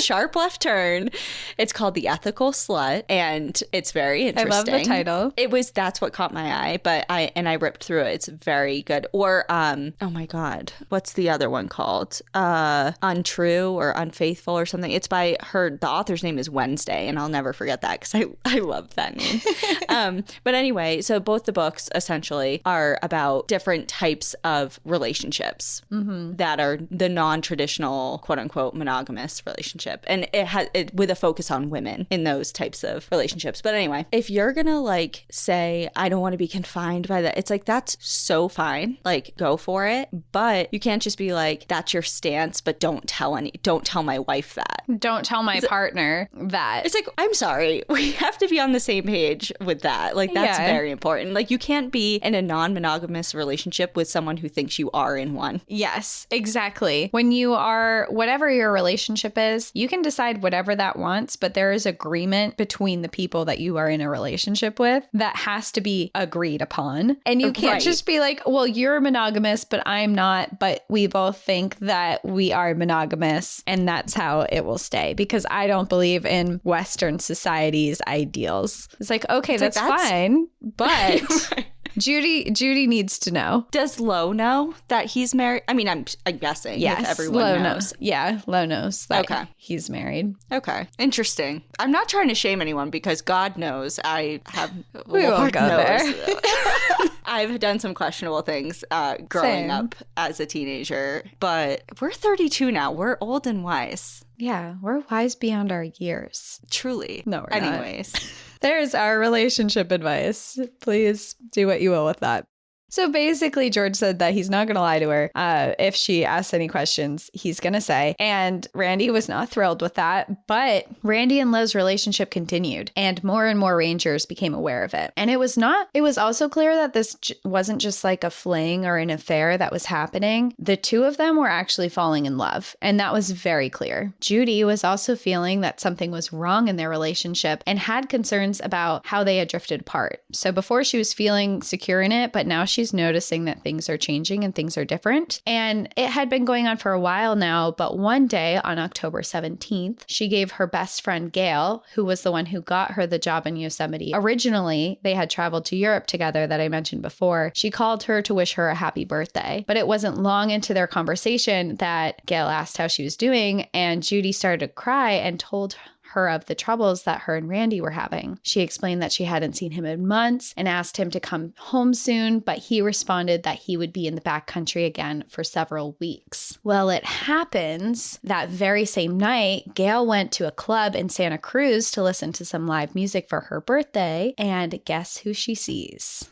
Sharp left turn. It's called The Ethical Slut, and it's very interesting. I love the title. That's what caught my eye, but I ripped through it. It's very good. Or, oh my God, what's the other one called? Untrue or Unfaithful or something. It's by her, the author's name is Wednesday, and I'll never forget that because I love that name. But anyway, so both the books essentially are about different types of relationships that are the non-traditional, quote unquote, monogamous relationship. And it has with a focus on women in those types of relationships. But anyway, if you're gonna like say, I don't want to be confined by that, it's like, that's so fine. Like, go for it. But you can't just be like, that's your stance, but don't tell my wife that. don't tell my partner that. It's like, I'm sorry. We have to be on the same page with that. Like, that's very important. Like, you can't be in a non-monogamous relationship with someone who thinks you are in one. Yes, exactly. When you are, whatever your relationship is, you can decide whatever that wants, but there is agreement between the people that you are in a relationship with that has to be agreed upon. And you can't just be like, well, you're monogamous, but I'm not, but we both think that we are monogamous and that's how it will stay, because I don't believe in Western society's ideals. It's like, okay, that's fine, but Judy needs to know. Does Lo know that he's married? I mean, I'm guessing. Yes, everyone knows. Yeah, Lo knows that he's married. Okay, interesting. I'm not trying to shame anyone because God knows I have. We won't go there. I've done some questionable things growing up as a teenager, but we're 32 now. We're old and wise. Yeah, we're wise beyond our years. Truly. No, we're not. Anyways. There's our relationship advice. Please do what you will with that. So basically, George said that he's not going to lie to her. If she asks any questions, he's going to say. And Randy was not thrilled with that. But Randy and Lo's relationship continued, and more rangers became aware of it. And it was also clear that this wasn't just like a fling or an affair that was happening. The two of them were actually falling in love. And that was very clear. Judy was also feeling that something was wrong in their relationship and had concerns about how they had drifted apart. So before she was feeling secure in it, but now she's noticing that things are changing and things are different. And it had been going on for a while now, but one day on October 17th, she gave her best friend Gail, who was the one who got her the job in Yosemite. Originally, they had traveled to Europe together that I mentioned before. She called her to wish her a happy birthday. But it wasn't long into their conversation that Gail asked how she was doing, and Judy started to cry and told her of the troubles that her and Randy were having. She explained that she hadn't seen him in months and asked him to come home soon, but he responded that he would be in the backcountry again for several weeks. Well, it happens that very same night, Gail went to a club in Santa Cruz to listen to some live music for her birthday, and guess who she sees?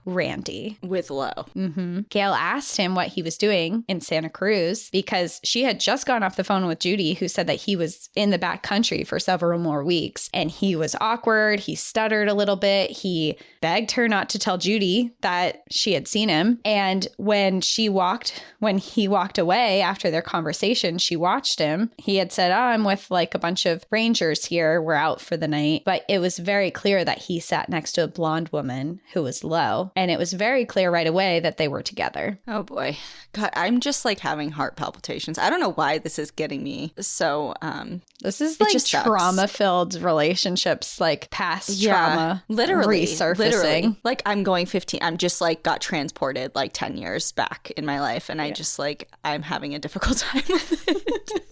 Randy. With Lo. Mm-hmm. Gail asked him what he was doing in Santa Cruz because she had just gone off the phone with Judy, who said that he was in the backcountry for several more weeks. And he was awkward. He stuttered a little bit. He begged her not to tell Judy that she had seen him. And when he walked away after their conversation, she watched him. He had said, I'm with like a bunch of rangers here. We're out for the night. But it was very clear that he sat next to a blonde woman who was Lo. And it was very clear right away that they were together. Oh boy. God, I'm just like having heart palpitations. I don't know why this is getting me so this is like trauma-filled relationships, like past trauma literally resurfacing. Literally. Like I'm just like got transported like 10 years back in my life, and I just like I'm having a difficult time with it.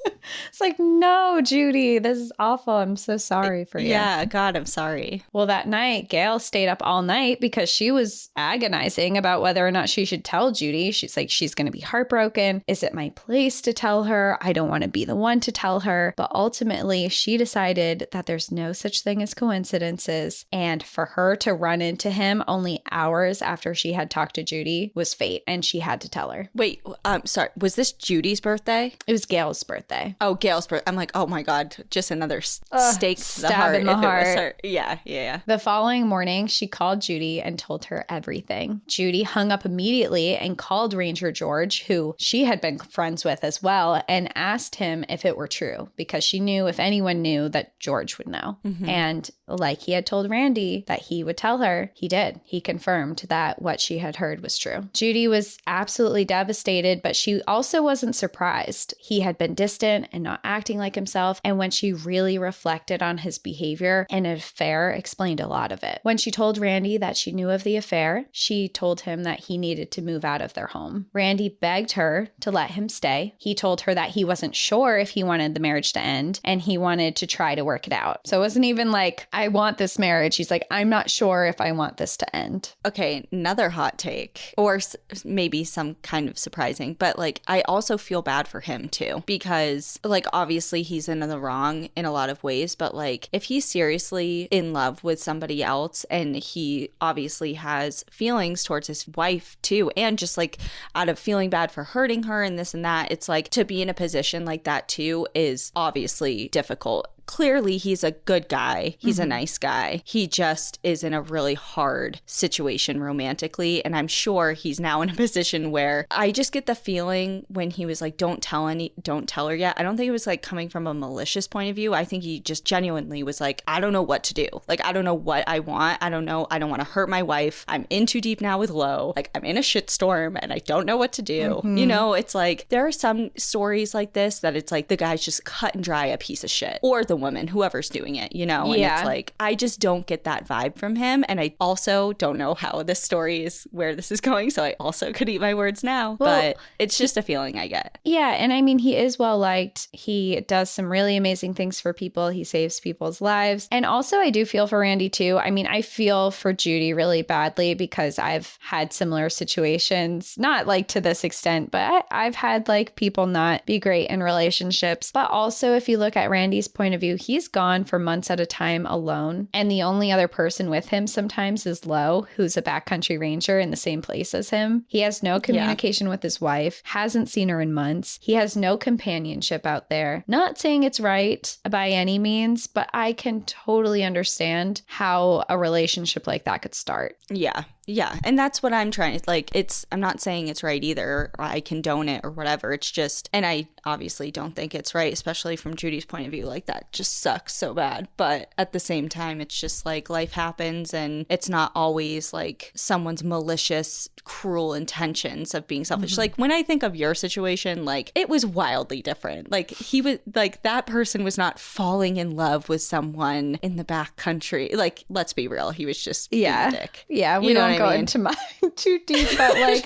It's like, no, Judy, this is awful. I'm so sorry for you. Yeah, God, I'm sorry. Well, that night, Gail stayed up all night because she was agonizing about whether or not she should tell Judy. She's like, she's going to be heartbroken. Is it my place to tell her? I don't want to be the one to tell her. But ultimately, she decided that there's no such thing as coincidences. And for her to run into him only hours after she had talked to Judy was fate. And she had to tell her. Wait, sorry. Was this Judy's birthday? It was Gail's birthday. Oh, Gail's birthday. I'm like, oh my God, just another stake to the heart. In the heart. Yeah. The following morning, she called Judy and told her everything. Judy hung up immediately and called Ranger George, who she had been friends with as well, and asked him if it were true, because she knew if anyone knew that George would know. Mm-hmm. And like he had told Randy that he would tell her, he did. He confirmed that what she had heard was true. Judy was absolutely devastated, but she also wasn't surprised. He had been distant and not acting like himself. And when she really reflected on his behavior, an affair explained a lot of it. When she told Randy that she knew of the affair, she told him that he needed to move out of their home. Randy begged her to let him stay. He told her that he wasn't sure if he wanted the marriage to end, and he wanted to try to work it out. So it wasn't even like, I want this marriage. He's like, I'm not sure if I want this to end. Okay, another hot take, or maybe some kind of surprising, but like I also feel bad for him too, because like obviously he's in the wrong in a lot of ways, but like if he's seriously in love with somebody else and he obviously has feelings towards his wife too, and just like out of feeling bad for hurting her and this and that. It's like to be in a position like that too is obviously difficult. Clearly, he's a good guy. He's a nice guy. He just is in a really hard situation romantically. And I'm sure he's now in a position where I just get the feeling when he was like, don't tell her yet. I don't think it was like coming from a malicious point of view. I think he just genuinely was like, I don't know what to do. Like, I don't know what I want. I don't know. I don't want to hurt my wife. I'm in too deep now with Lo. Like, I'm in a shitstorm and I don't know what to do. You know, it's like there are some stories like this that it's like the guy's just cut and dry a piece of shit, or the woman, whoever's doing it, you know? And it's like, I just don't get that vibe from him. And I also don't know how this story is, where this is going. So I also could eat my words now, but it's just a feeling I get. Yeah. And I mean, he is well liked. He does some really amazing things for people. He saves people's lives. And also I do feel for Randy too. I mean, I feel for Judy really badly because I've had similar situations, not like to this extent, but I've had like people not be great in relationships. But also if you look at Randy's point of view, he's gone for months at a time alone. And the only other person with him sometimes is Lo, who's a backcountry ranger in the same place as him. He has no communication with his wife, hasn't seen her in months. He has no companionship out there. Not saying it's right by any means, but I can totally understand how a relationship like that could start. Yeah. Yeah. And that's what I'm trying to, like, I'm not saying it's right either, or I condone it or whatever. It's just, and I obviously don't think it's right, especially from Judy's point of view. Like, that just sucks so bad. But at the same time, it's just like life happens, and it's not always like someone's malicious, cruel intentions of being selfish. Like, when I think of your situation, like, it was wildly different. Like, he was like, that person was not falling in love with someone in the backcountry. Like, let's be real. He was just being a dick. Yeah. We don't go into mine too deep, but like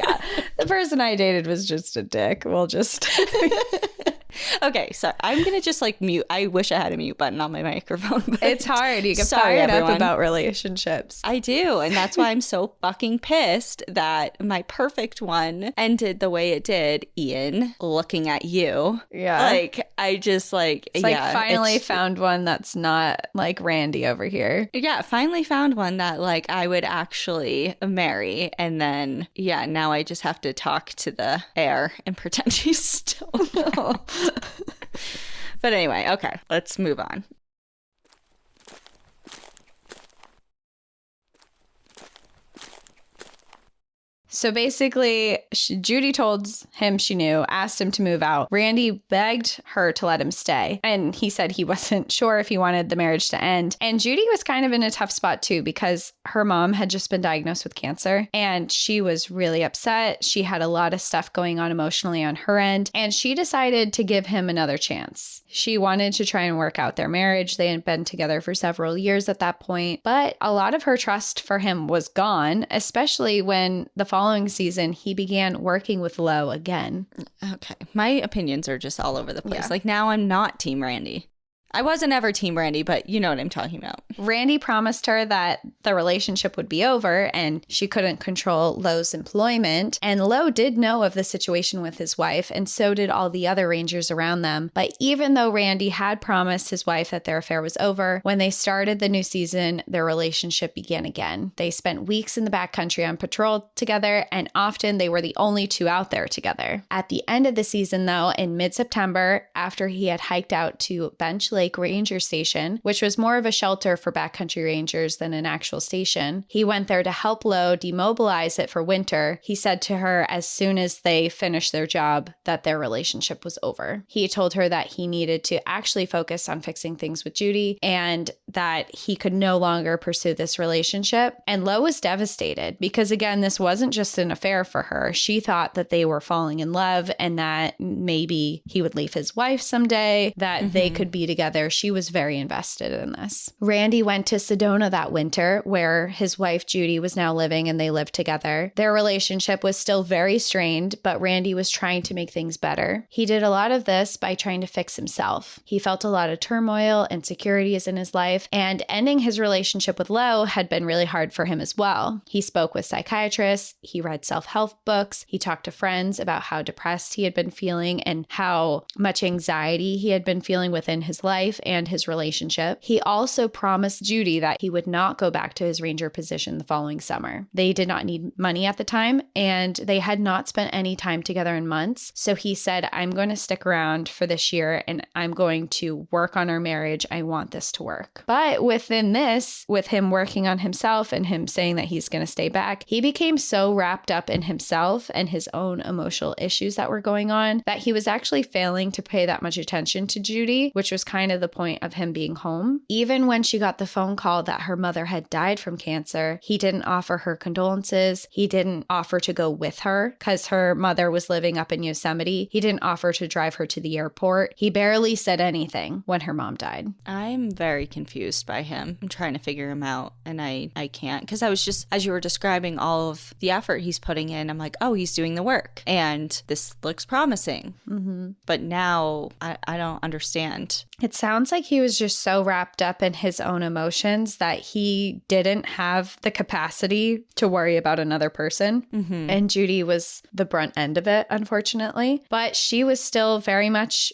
the person I dated was just a dick. We'll just Okay, so I'm gonna just like mute. I wish I had a mute button on my microphone. But it's hard. You get fired up about relationships. I do, and that's why I'm so fucking pissed that my perfect one ended the way it did. Ian, looking at you, like I just like it's like finally found one that's not like Randy over here. Yeah, finally found one that like I would actually marry, and then now I just have to talk to the air and pretend she's still. But anyway, okay, let's move on. So basically, Judy told him she knew, asked him to move out. Randy begged her to let him stay. And he said he wasn't sure if he wanted the marriage to end. And Judy was kind of in a tough spot too, because her mom had just been diagnosed with cancer and she was really upset. She had a lot of stuff going on emotionally on her end. And she decided to give him another chance. She wanted to try and work out their marriage. They had been together for several years at that point. But a lot of her trust for him was gone, especially when the following season he began working with Lo again. Okay. My opinions are just all over the place. Like, now I'm not Team Randy. I wasn't ever Team Randy, but you know what I'm talking about. Randy promised her that the relationship would be over and she couldn't control Lo's employment. And Lo did know of the situation with his wife, and so did all the other rangers around them. But even though Randy had promised his wife that their affair was over, when they started the new season, their relationship began again. They spent weeks in the backcountry on patrol together, and often they were the only two out there together. At the end of the season, though, in mid-September, after he had hiked out to Bench Lake Ranger Station, which was more of a shelter for backcountry rangers than an actual station, he went there to help Lo demobilize it for winter. He said to her as soon as they finished their job that their relationship was over. He told her that he needed to actually focus on fixing things with Judy and that he could no longer pursue this relationship. And Lo was devastated because, again, this wasn't just an affair for her. She thought that they were falling in love and that maybe he would leave his wife someday, that they could be together. She was very invested in this. Randy went to Sedona that winter, where his wife Judy was now living, and they lived together. Their relationship was still very strained, but Randy was trying to make things better. He did a lot of this by trying to fix himself. He felt a lot of turmoil, insecurities in his life, and ending his relationship with Lo had been really hard for him as well. He spoke with psychiatrists, he read self-help books, he talked to friends about how depressed he had been feeling and how much anxiety he had been feeling within his life. life and his relationship. He also promised Judy that he would not go back to his ranger position the following summer. They did not need money at the time, and they had not spent any time together in months. So he said, I'm going to stick around for this year and I'm going to work on our marriage. I want this to work. But within this, with him working on himself and him saying that he's going to stay back, he became so wrapped up in himself and his own emotional issues that were going on that he was actually failing to pay that much attention to Judy, which was kind of the point of him being home. Even when she got the phone call that her mother had died from cancer, he didn't offer her condolences. He didn't offer to go with her because her mother was living up in Yosemite. He didn't offer to drive her to the airport. He barely said anything when her mom died. I'm very confused by him. I'm trying to figure him out, and I can't, because I was just, as you were describing all of the effort he's putting in, I'm like, oh, he's doing the work, and this looks promising. Mm-hmm. But now I don't understand. It sounds like he was just so wrapped up in his own emotions that he didn't have the capacity to worry about another person. Mm-hmm. And Judy was the brunt end of it, unfortunately. But she was still very much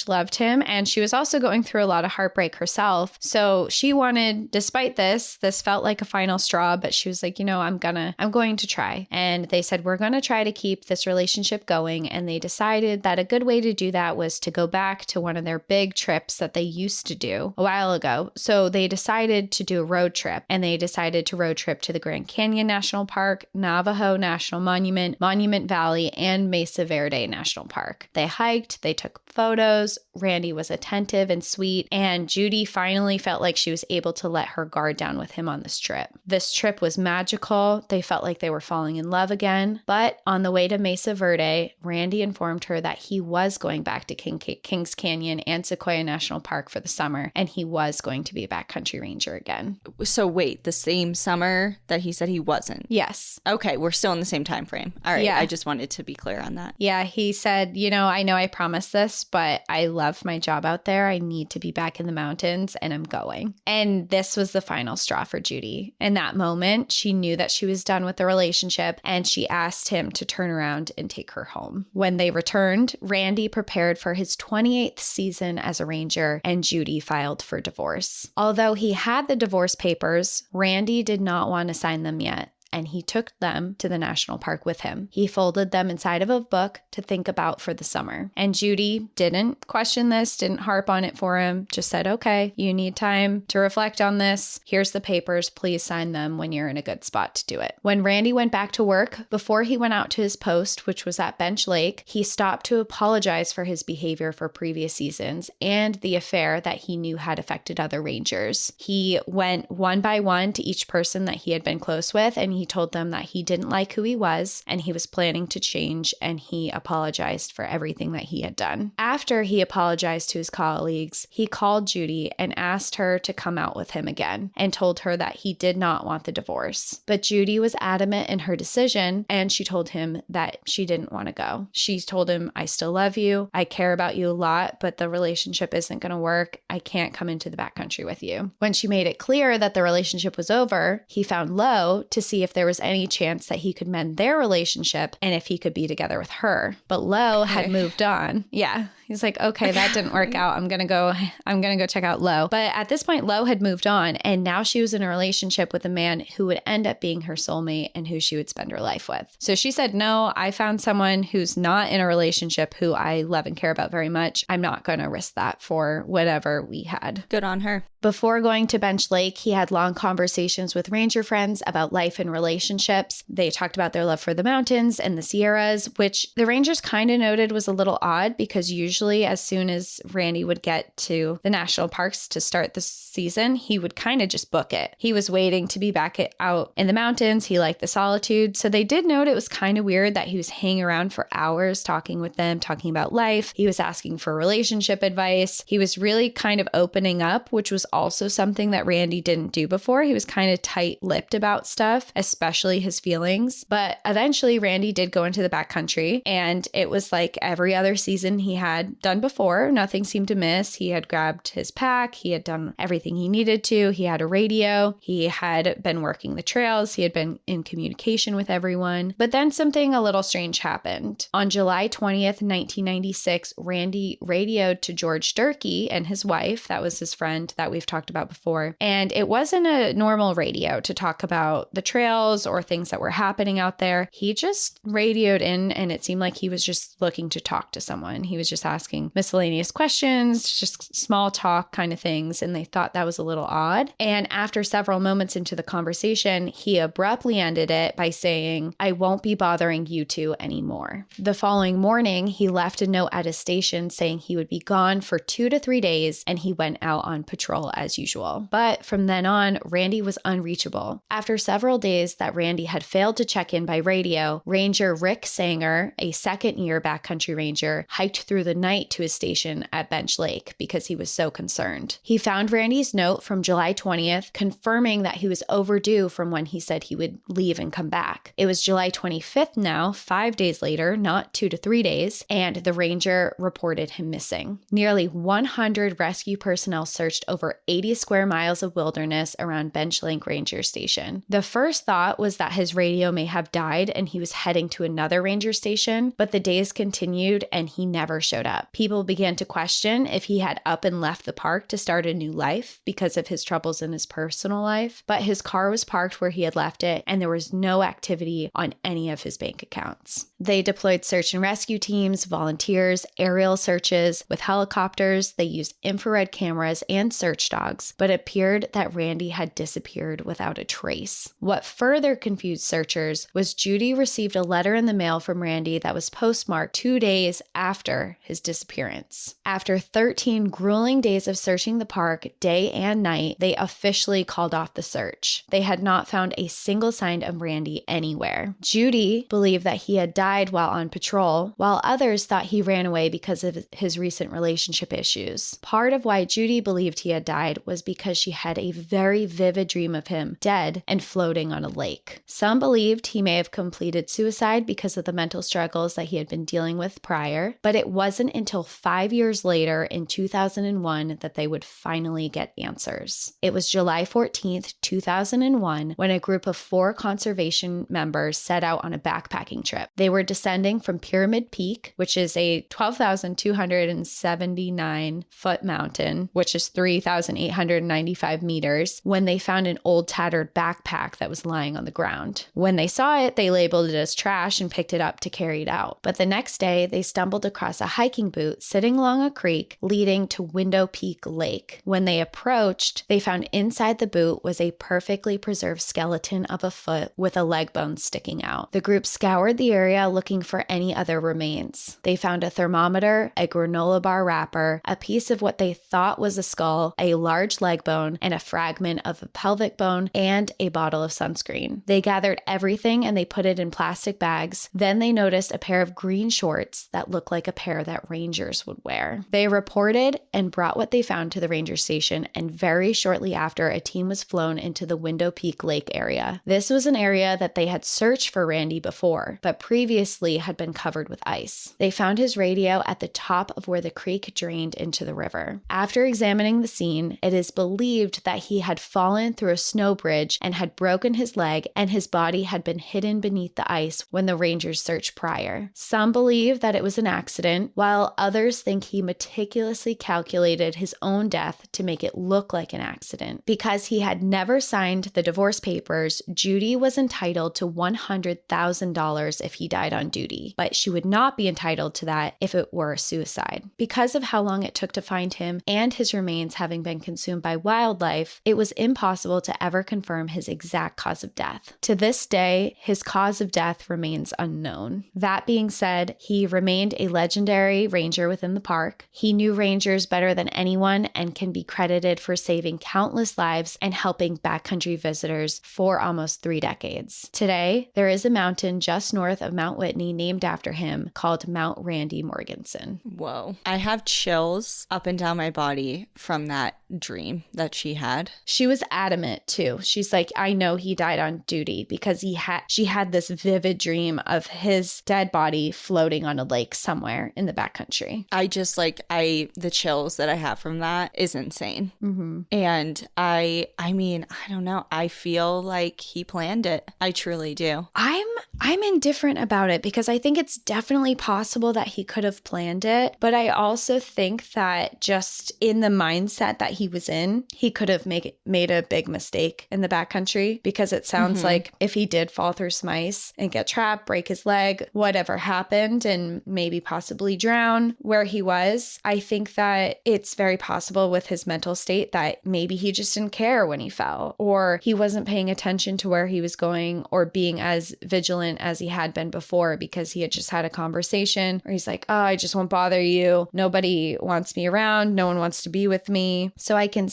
loved him. And she was also going through a lot of heartbreak herself. So she wanted, despite this felt like a final straw, but she was like, I'm going to try. And they said, we're going to try to keep this relationship going. And they decided that a good way to do that was to go back to one of their big trips that they used to do a while ago. So they decided to do a road trip, and they decided to road trip to the Grand Canyon National Park, Navajo National Monument, Monument Valley, and Mesa Verde National Park. They hiked, they took photos. Randy was attentive and sweet, and Judy finally felt like she was able to let her guard down with him on this trip. This trip was magical. They felt like they were falling in love again. But on the way to Mesa Verde, Randy informed her that he was going back to Kings Canyon and Sequoia National Park for the summer, and he was going to be a backcountry ranger again. So wait, the same summer that he said he wasn't? Yes. Okay, we're still in the same time frame. All right, yeah. I just wanted to be clear on that. Yeah, he said, I know I promised this, but I love my job out there. I need to be back in the mountains, and I'm going. And this was the final straw for Judy. In that moment, she knew that she was done with the relationship, and she asked him to turn around and take her home. When they returned, Randy prepared for his 28th season as a ranger, and Judy filed for divorce. Although he had the divorce papers, Randy did not want to sign them yet, and he took them to the national park with him. He folded them inside of a book to think about for the summer. And Judy didn't question this, didn't harp on it for him, just said, okay, you need time to reflect on this. Here's the papers. Please sign them when you're in a good spot to do it. When Randy went back to work, before he went out to his post, which was at Bench Lake, he stopped to apologize for his behavior for previous seasons and the affair that he knew had affected other rangers. He went one by one to each person that he had been close with, and he told them that he didn't like who he was and he was planning to change, and he apologized for everything that he had done. After he apologized to his colleagues, he called Judy and asked her to come out with him again and told her that he did not want the divorce. But Judy was adamant in her decision, and she told him that she didn't want to go. She told him, I still love you. I care about you a lot, but the relationship isn't going to work. I can't come into the backcountry with you. When she made it clear that the relationship was over, he found Lo to see if there was any chance that he could mend their relationship and if he could be together with her. But Lo had moved on. Yeah. He's like, okay, that didn't work out. I'm going to go check out Lo. But at this point, Lo had moved on, and now she was in a relationship with a man who would end up being her soulmate and who she would spend her life with. So she said, no, I found someone who's not in a relationship who I love and care about very much. I'm not going to risk that for whatever we had. Good on her. Before going to Bench Lake, he had long conversations with ranger friends about life and relationships. They talked about their love for the mountains and the Sierras, which the rangers kind of noted was a little odd because usually as soon as Randy would get to the national parks to start the season, he would kind of just book it. He was waiting to be back out in the mountains. He liked the solitude. So they did note it was kind of weird that he was hanging around for hours talking with them, talking about life. He was asking for relationship advice. He was really kind of opening up, which was also something that Randy didn't do before. He was kind of tight-lipped about stuff, especially his feelings. But eventually Randy did go into the backcountry, and it was like every other season he had done before. Nothing seemed to miss. He had grabbed his pack. He had done everything he needed to. He had a radio. He had been working the trails. He had been in communication with everyone. But then something a little strange happened. On July 20th, 1996, Randy radioed to George Durkee and his wife. That was his friend that we've talked about before. And it wasn't a normal radio to talk about the trails or things that were happening out there. He just radioed in, and it seemed like he was just looking to talk to someone. He was just asking miscellaneous questions, just small talk kind of things. And they thought that was a little odd. And after several moments into the conversation, he abruptly ended it by saying, "I won't be bothering you two anymore." The following morning, he left a note at his station saying he would be gone for 2 to 3 days, and he went out on patrol as usual. But from then on, Randy was unreachable. After several days that Randy had failed to check in by radio, Ranger Rick Sanger, a second-year backcountry ranger, hiked through the night to his station at Bench Lake because he was so concerned. He found Randy's note from July 20th, confirming that he was overdue from when he said he would leave and come back. It was July 25th now, 5 days later, not 2 to 3 days, and the ranger reported him missing. Nearly 100 rescue personnel searched over 80 square miles of wilderness around Bench Lake Ranger Station. The first thought was that his radio may have died and he was heading to another ranger station, but the days continued and he never showed up. People began to question if he had up and left the park to start a new life because of his troubles in his personal life, but his car was parked where he had left it and there was no activity on any of his bank accounts. They deployed search and rescue teams, volunteers, aerial searches with helicopters. They used infrared cameras and search dogs, but it appeared that Randy had disappeared without a trace. What further confused searchers was Judy received a letter in the mail from Randy that was postmarked 2 days after his disappearance. After 13 grueling days of searching the park day and night, they officially called off the search. They had not found a single sign of Randy anywhere. Judy believed that he had died while on patrol, while others thought he ran away because of his recent relationship issues. Part of why Judy believed he had died was because she had a very vivid dream of him dead and floating on a lake. Some believed he may have completed suicide because of the mental struggles that he had been dealing with prior, but it wasn't until 5 years later in 2001 that they would finally get answers. It was July 14th, 2001, when a group of 4 conservation members set out on a backpacking trip. They were descending from Pyramid Peak, which is a 12,279-foot mountain, which is 3,895 meters, when they found an old tattered backpack that was lying on the ground. When they saw it, they labeled it as trash and picked it up to carry it out. But the next day, they stumbled across a hiking boot sitting along a creek leading to Window Peak Lake. When they approached, they found inside the boot was a perfectly preserved skeleton of a foot with a leg bone sticking out. The group scoured the area looking for any other remains. They found a thermometer, a granola bar wrapper, a piece of what they thought was a skull, a large leg bone, and a fragment of a pelvic bone, and a bottle of sunscreen. They gathered everything and they put it in plastic bags. Then they noticed a pair of green shorts that looked like a pair that rangers would wear. They reported and brought what they found to the ranger station, and very shortly after, a team was flown into the Window Peak Lake area. This was an area that they had searched for Randy before, but previously had been covered with ice. They found his radio at the top of where the creek drained into the river. After examining the scene, it is believed that he had fallen through a snow bridge and had broken his leg, and his body had been hidden beneath the ice when the rangers searched prior. Some believe that it was an accident, while others think he meticulously calculated his own death to make it look like an accident. Because he had never signed the divorce papers, Judy was entitled to $100,000 if he died on duty, but she would not be entitled to that if it were a suicide. Because of how long it took to find him and his remains having been consumed by wildlife, it was impossible to ever confirm his exact cause of death. To this day, his cause of death remains unknown. That being said, he remained a legendary ranger within the park. He knew rangers better than anyone and can be credited for saving countless lives and helping backcountry visitors for almost 3 decades. Today, there is a mountain just north of Mount Whitney named after him called Mount Randy Morgenson. Whoa. I have chills up and down my body from that dream that she had. She was adamant too. She's like, I know he died. died on duty because she had this vivid dream of his dead body floating on a lake somewhere in the backcountry. I just the chills that I have from that is insane. Mm-hmm. And I mean, I don't know. I feel like he planned it. I truly do. I'm indifferent about it because I think it's definitely possible that he could have planned it. But I also think that just in the mindset that he was in, he could have made a big mistake in the backcountry, because it sounds like if he did fall through some ice and get trapped, break his leg, whatever happened, and maybe possibly drown where he was, I think that it's very possible with his mental state that maybe he just didn't care when he fell, or he wasn't paying attention to where he was going or being as vigilant as he had been before, because he had just had a conversation where he's like, oh, I just won't bother you. Nobody wants me around. No one wants to be with me. So I can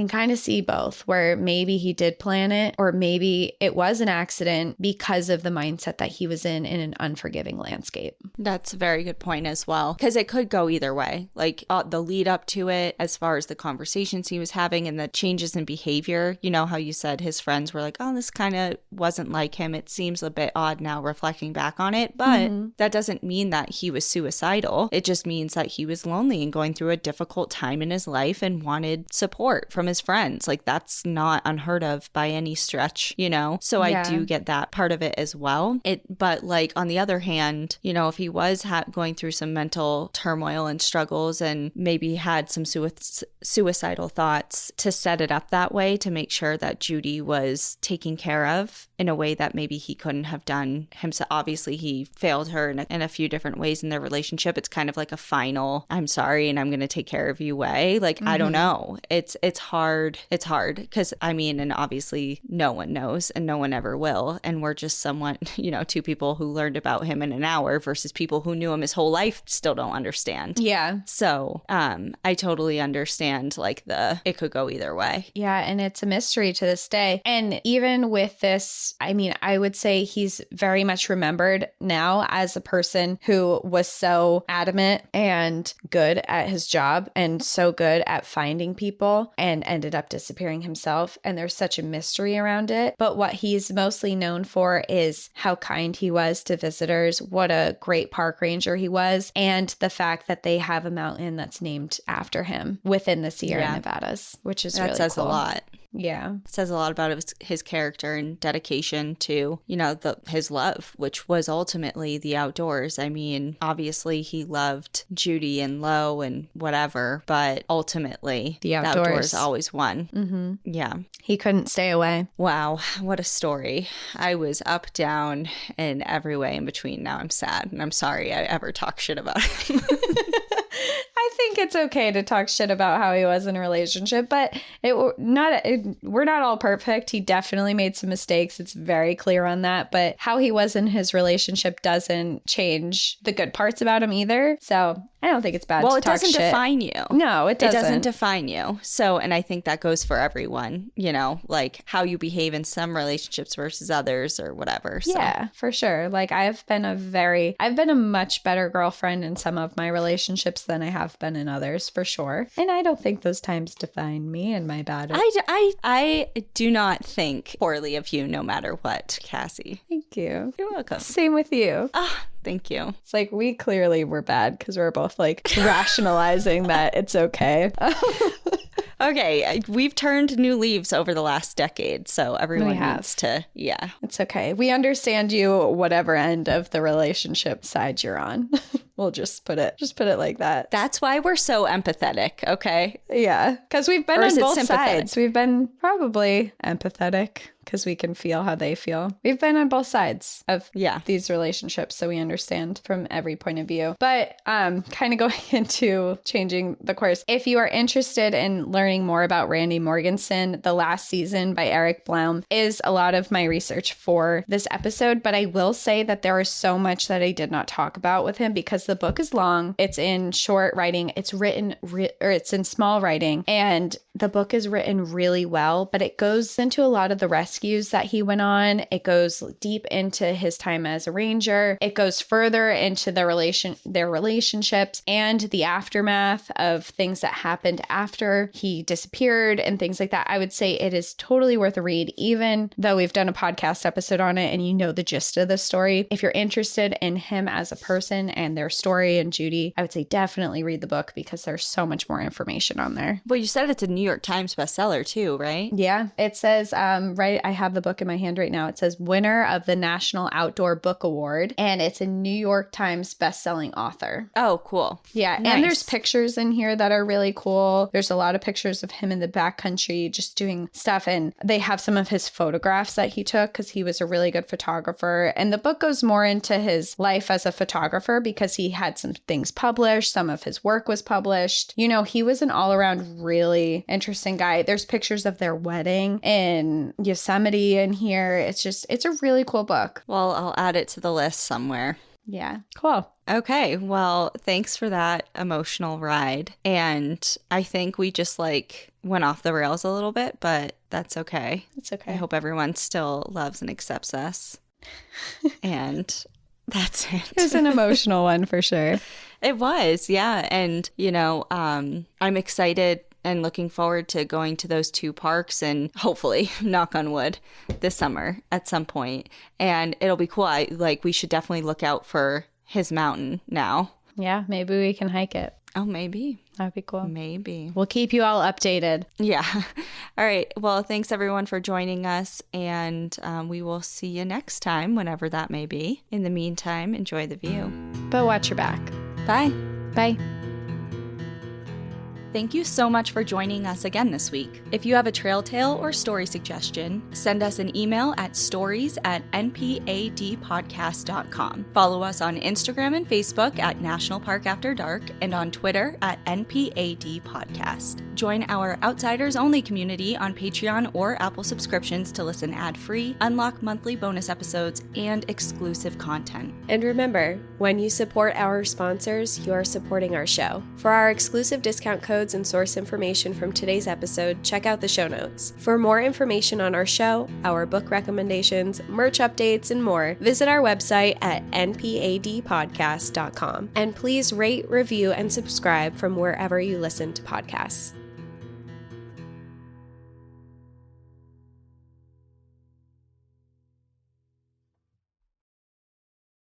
kind of see both, where maybe he did plan it, or maybe it was an accident because of the mindset that he was in an unforgiving landscape. That's a very good point as well, because it could go either way. Like the lead up to it, as far as the conversations he was having and the changes in behavior, you know how you said his friends were like, oh, this kind of wasn't like him. It seems a bit odd now reflecting back on it, but that doesn't mean that he was suicidal. It just means that he was lonely and going through a difficult time in his life and wanted support from his friends. Like, that's not unheard of by any stretch, you know? So I do get that part of it as well. But like, on the other hand, you know, if he was going through some mental turmoil and struggles and maybe had some suicidal thoughts, to set it up that way to make sure that Judy was taken care of in a way that maybe he couldn't have done himself. Obviously, he failed her in a few different ways in their relationship. It's kind of like a final, I'm sorry and I'm going to take care of you way. Like, I don't know. It's hard. It's hard because, I mean, and obviously no one knows and no one ever will. And we're just somewhat, you know, two people who learned about him in an hour versus people who knew him his whole life still don't understand. Yeah. So I totally understand like it could go either way. Yeah. And it's a mystery to this day. And even with this, I mean, I would say he's very much remembered now as a person who was so adamant and good at his job and so good at finding people and ended up disappearing himself. And there's such a mystery around it. But what he's mostly known for is how kind he was to visitors, what a great park ranger he was, and the fact that they have a mountain that's named after him within the Sierra Nevadas, which is really cool. That says a lot. Yeah. It says a lot about his character and dedication to, you know, his love, which was ultimately the outdoors. I mean, obviously he loved Judy and Lo and whatever, but ultimately the outdoors always won. Mm-hmm. Yeah. He couldn't stay away. Wow. What a story. I was up, down, and every way in between. Now I'm sad and I'm sorry I ever talk shit about him. I think it's okay to talk shit about how he was in a relationship, but we're not all perfect. He definitely made some mistakes. It's very clear on that. But how he was in his relationship doesn't change the good parts about him either. So I don't think it's bad to talk shit. Well, it doesn't define you. No, it doesn't. It doesn't define you. So, and I think that goes for everyone, you know, like how you behave in some relationships versus others or whatever. So. Yeah, for sure. Like I've been a much better girlfriend in some of my relationships than I have been in others, for sure. And I don't think those times define me and my bad. I do not think poorly of you no matter what, Cassie. Thank you. You're welcome. Same with you. Thank you. It's like we clearly were bad because we're both like rationalizing that it's okay. Okay, we've turned new leaves over the last decade, so everyone needs to, It's okay. We understand you, whatever end of the relationship side you're on. We'll just put it like that. That's why we're so empathetic, okay? Yeah, because we've been on both sides. We've been probably empathetic because we can feel how they feel. We've been on both sides of these relationships, so we understand from every point of view. But kind of going into changing the course, if you are interested in learning more about Randy Morgenson, The Last Season by Eric Blehm is a lot of my research for this episode. But I will say that there is so much that I did not talk about with him because the book is long. It's in short writing. It's it's in small writing. And The book is written really well, but it goes into a lot of the rescues that he went on. It goes deep into his time as a ranger. It goes further into their relationships and the aftermath of things that happened after he disappeared and things like that. I would say it is totally worth a read, even though we've done a podcast episode on it and you know the gist of the story. If you're interested in him as a person and their story and Judy, I would say definitely read the book because there's so much more information on there. Well, you said it's a New York Times bestseller too, right? Yeah. It says, right, I have the book in my hand right now. It says winner of the National Outdoor Book Award, and it's a New York Times bestselling author. Oh, cool. Yeah. Nice. And there's pictures in here that are really cool. There's a lot of pictures of him in the backcountry just doing stuff. And they have some of his photographs that he took because he was a really good photographer. And the book goes more into his life as a photographer because he had some things published. Some of his work was published. You know, he was an all around really interesting guy. There's pictures of their wedding in Yosemite in here. It's a really cool book. Well, I'll add it to the list somewhere. Yeah. Cool. Okay. Well, thanks for that emotional ride. And I think we just went off the rails a little bit, but that's okay. It's okay. I hope everyone still loves and accepts us. And that's it. It was an emotional one for sure. It was. Yeah. And, I'm excited and looking forward to going to those 2 parks and hopefully, knock on wood, this summer at some point. And it'll be cool. We should definitely look out for his mountain now. Yeah, maybe we can hike it. Oh, maybe. That'd be cool. Maybe. We'll keep you all updated. Yeah. All right. Well, thanks everyone for joining us. And we will see you next time, whenever that may be. In the meantime, enjoy the view. But watch your back. Bye. Bye. Thank you so much for joining us again this week. If you have a trail tale or story suggestion, send us an email at stories@npadpodcast.com. Follow us on Instagram and Facebook at National Park After Dark and on Twitter at NPAD Podcast. Join our Outsiders Only community on Patreon or Apple subscriptions to listen ad-free, unlock monthly bonus episodes, and exclusive content. And remember, when you support our sponsors, you are supporting our show. For our exclusive discount codes and source information from today's episode, check out the show notes. For more information on our show, our book recommendations, merch updates, and more, visit our website at npadpodcast.com. And please rate, review, and subscribe from wherever you listen to podcasts.